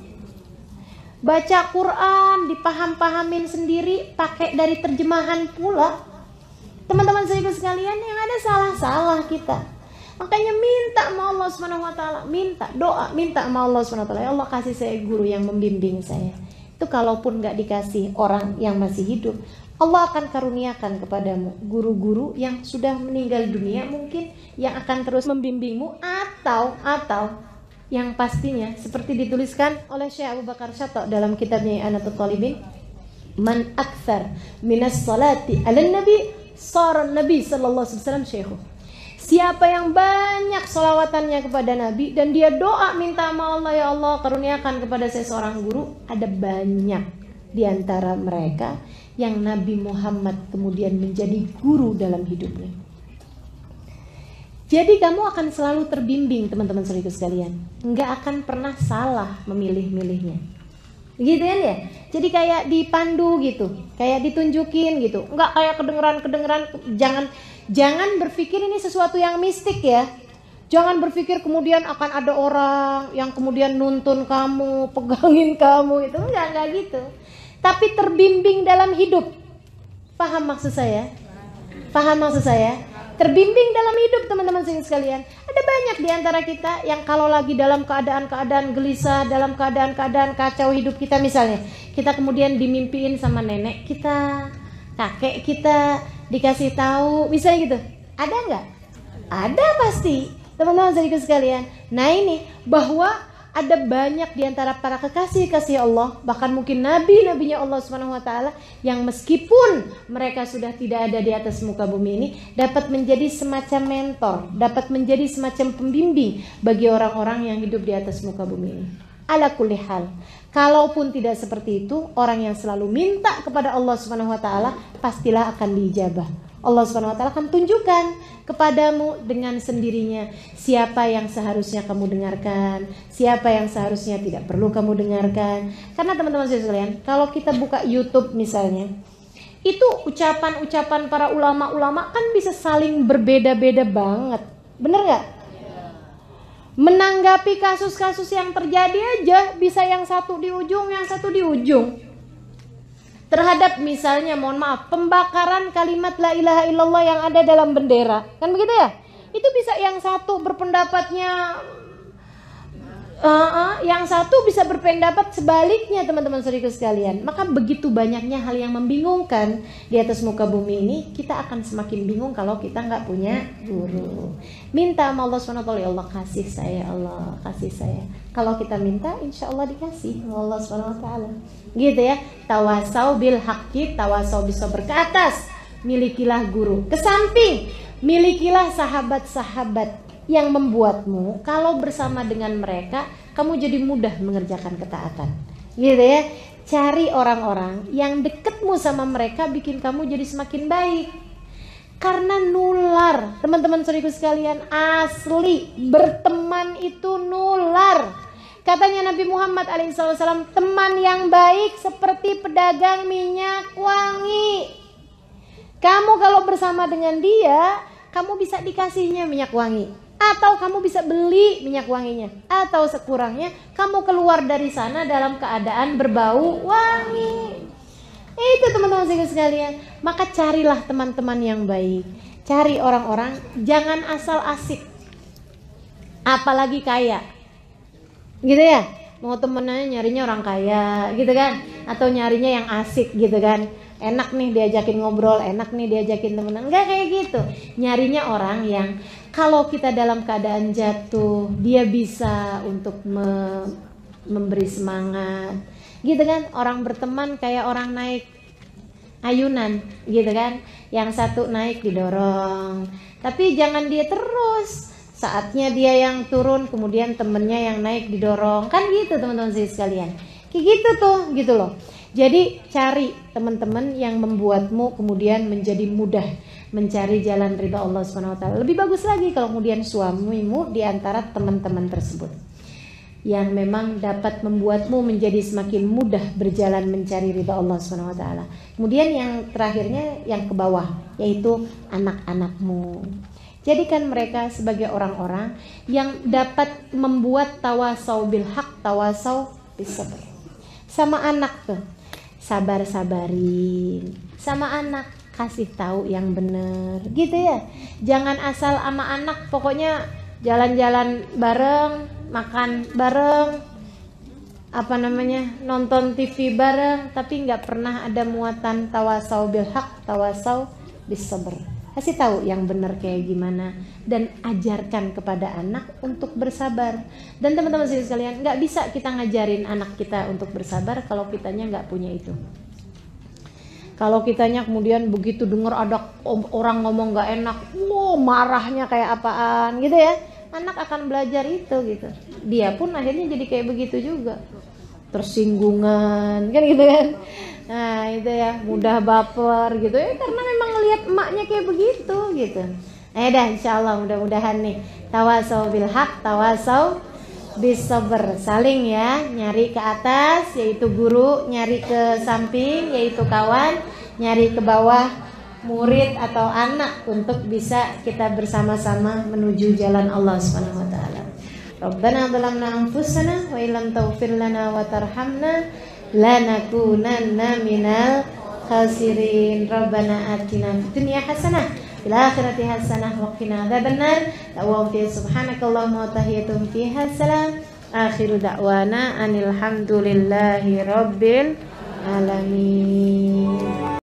Baca Quran dipaham-pahamin sendiri, pakai dari terjemahan pula. Teman-teman saudara sekalian, yang ada salah-salah kita. Makanya minta sama Allah Subhanahu wa taala, minta doa, minta sama Allah Subhanahu wa taala, ya Allah kasih saya guru yang membimbing saya. Itu kalaupun nggak dikasih orang yang masih hidup, Allah akan karuniakan kepadamu guru-guru yang sudah meninggal dunia mungkin, yang akan terus membimbingmu, atau yang pastinya seperti dituliskan oleh Syekh Abu Bakar Syato dalam kitabnya I'anatul Talibin, man akthar minas salati ala nabi sara nabi sallallahu alaihi wasallam syekhu. Siapa yang banyak selawatannya kepada Nabi dan dia doa minta sama Allah, ya Allah karuniakan kepada saya seorang guru, ada banyak di antara mereka yang Nabi Muhammad kemudian menjadi guru dalam hidupnya. Jadi kamu akan selalu terbimbing teman-teman saudara sekalian, nggak akan pernah salah memilih-milihnya, gitu kan ya? Jadi kayak dipandu gitu, kayak ditunjukin gitu, nggak kayak kedengeran. Jangan berpikir ini sesuatu yang mistik ya. Jangan berpikir kemudian akan ada orang yang kemudian nuntun kamu, pegangin kamu, itu enggak gitu. Tapi terbimbing dalam hidup. Paham maksud saya? Paham maksud saya? Terbimbing dalam hidup teman-teman sekalian. Ada banyak di antara kita yang kalau lagi dalam keadaan-keadaan gelisah, dalam keadaan-keadaan kacau hidup kita misalnya, kita kemudian dimimpiin sama nenek kita, kakek kita, dikasih tahu, misalnya gitu. Ada nggak? Ada pasti, teman-teman sekalian. Nah ini bahwa ada banyak di antara para kekasih-kasih Allah, bahkan mungkin nabi-nabinya Allah Subhanahu wa taala, yang meskipun mereka sudah tidak ada di atas muka bumi ini, dapat menjadi semacam mentor, dapat menjadi semacam pembimbing bagi orang-orang yang hidup di atas muka bumi ini. Ala kulli hal, kalaupun tidak seperti itu, orang yang selalu minta kepada Allah Subhanahu wa taala pastilah akan diijabah. Allah Subhanahu wa taala akan tunjukkan kepadamu dengan sendirinya siapa yang seharusnya kamu dengarkan, siapa yang seharusnya tidak perlu kamu dengarkan. Karena teman-teman sekalian, kalau kita buka YouTube misalnya, itu ucapan-ucapan para ulama-ulama kan bisa saling berbeda-beda banget. Bener gak? Menanggapi kasus-kasus yang terjadi aja bisa yang satu di ujung, yang satu di ujung. Terhadap misalnya, mohon maaf, pembakaran kalimat la ilaha illallah yang ada dalam bendera, kan begitu ya? Itu bisa yang satu berpendapatnya, yang satu bisa berpendapat sebaliknya, teman-teman saudara sekalian. Maka begitu banyaknya hal yang membingungkan di atas muka bumi ini, kita akan semakin bingung kalau kita nggak punya guru. Minta sama Allah SWT, ya Allah kasih saya, Allah kasih saya. Kalau kita minta, insya Allah dikasih Allah SWT. Gitu ya. Tawasau bil haqqi, tawasau bis sabr. Ke atas, milikilah guru. Ke samping, milikilah sahabat-sahabat yang membuatmu kalau bersama dengan mereka kamu jadi mudah mengerjakan ketaatan. Gitu ya. Cari orang-orang yang dekatmu sama mereka, bikin kamu jadi semakin baik. Karena nular, teman-teman saudaraku sekalian, asli berteman itu nular. Katanya Nabi Muhammad alaihissalam, teman yang baik seperti pedagang minyak wangi. Kamu kalau bersama dengan dia, kamu bisa dikasihnya minyak wangi, atau kamu bisa beli minyak wanginya, atau sekurangnya kamu keluar dari sana dalam keadaan berbau wangi. Itu teman-teman sekalian. Maka carilah teman-teman yang baik. Cari orang-orang, jangan asal asik, apalagi kaya. Gitu ya, mau temennya nyarinya orang kaya gitu kan, atau nyarinya yang asik gitu kan, enak nih diajakin ngobrol, enak nih diajakin temenan. Enggak kayak gitu. Nyarinya orang yang kalau kita dalam keadaan jatuh, dia bisa untuk memberi semangat gitu kan. Orang berteman kayak orang naik ayunan gitu kan, yang satu naik didorong, tapi jangan dia terus. Saatnya dia yang turun, kemudian temennya yang naik didorong. Kan gitu teman-teman sekalian. Kayak gitu tuh, gitu loh. Jadi cari teman-teman yang membuatmu kemudian menjadi mudah mencari jalan ridha Allah SWT. Lebih bagus lagi kalau kemudian suamimu di antara teman-teman tersebut. yang memang dapat membuatmu menjadi semakin mudah berjalan mencari ridha Allah Subhanahu wa taala. Kemudian yang terakhirnya yang ke bawah, yaitu anak-anakmu. Jadikan mereka sebagai orang-orang yang dapat membuat tawasau bil haq, tawasau bis sabr. Sama anak tuh, sabar-sabarin. Sama anak, kasih tahu yang benar, gitu ya. Jangan asal sama anak pokoknya jalan-jalan bareng, makan bareng, nonton TV bareng, tapi nggak pernah ada muatan tawasau bil haq, tawasau bis sabr. Kasih tahu yang benar kayak gimana dan ajarkan kepada anak untuk bersabar. Dan teman-teman sekalian, nggak bisa kita ngajarin anak kita untuk bersabar kalau kitanya nggak punya itu. Kalau kitanya kemudian begitu dengar ada orang ngomong nggak enak, marahnya kayak apaan gitu ya, anak akan belajar itu gitu. Dia pun akhirnya jadi kayak begitu juga, tersinggungan kan gitu kan. Nah itu ya, mudah baper gitu ya, karena memang ngelihat emaknya kayak begitu gitu. Dah insyaallah mudah-mudahan nih tawasau bil haq, tawasau bis sabr, saling ya, nyari ke atas yaitu guru, nyari ke samping yaitu kawan, nyari ke bawah murid atau anak untuk bisa kita bersama-sama menuju jalan Allah Subhanahu wa taala. Rabbana zalamna anfusana wa illam taghfir lana wa tarhamna lanakunanna minal khasirin. Rabbana atina fid dunya hasanah fil akhirati hasanah wa qina adzabannar. Wa subhanakallahumma wa tahiyyatuhum fiha salam. Akhiru da'wana anil hamdulillahi rabbil alamin.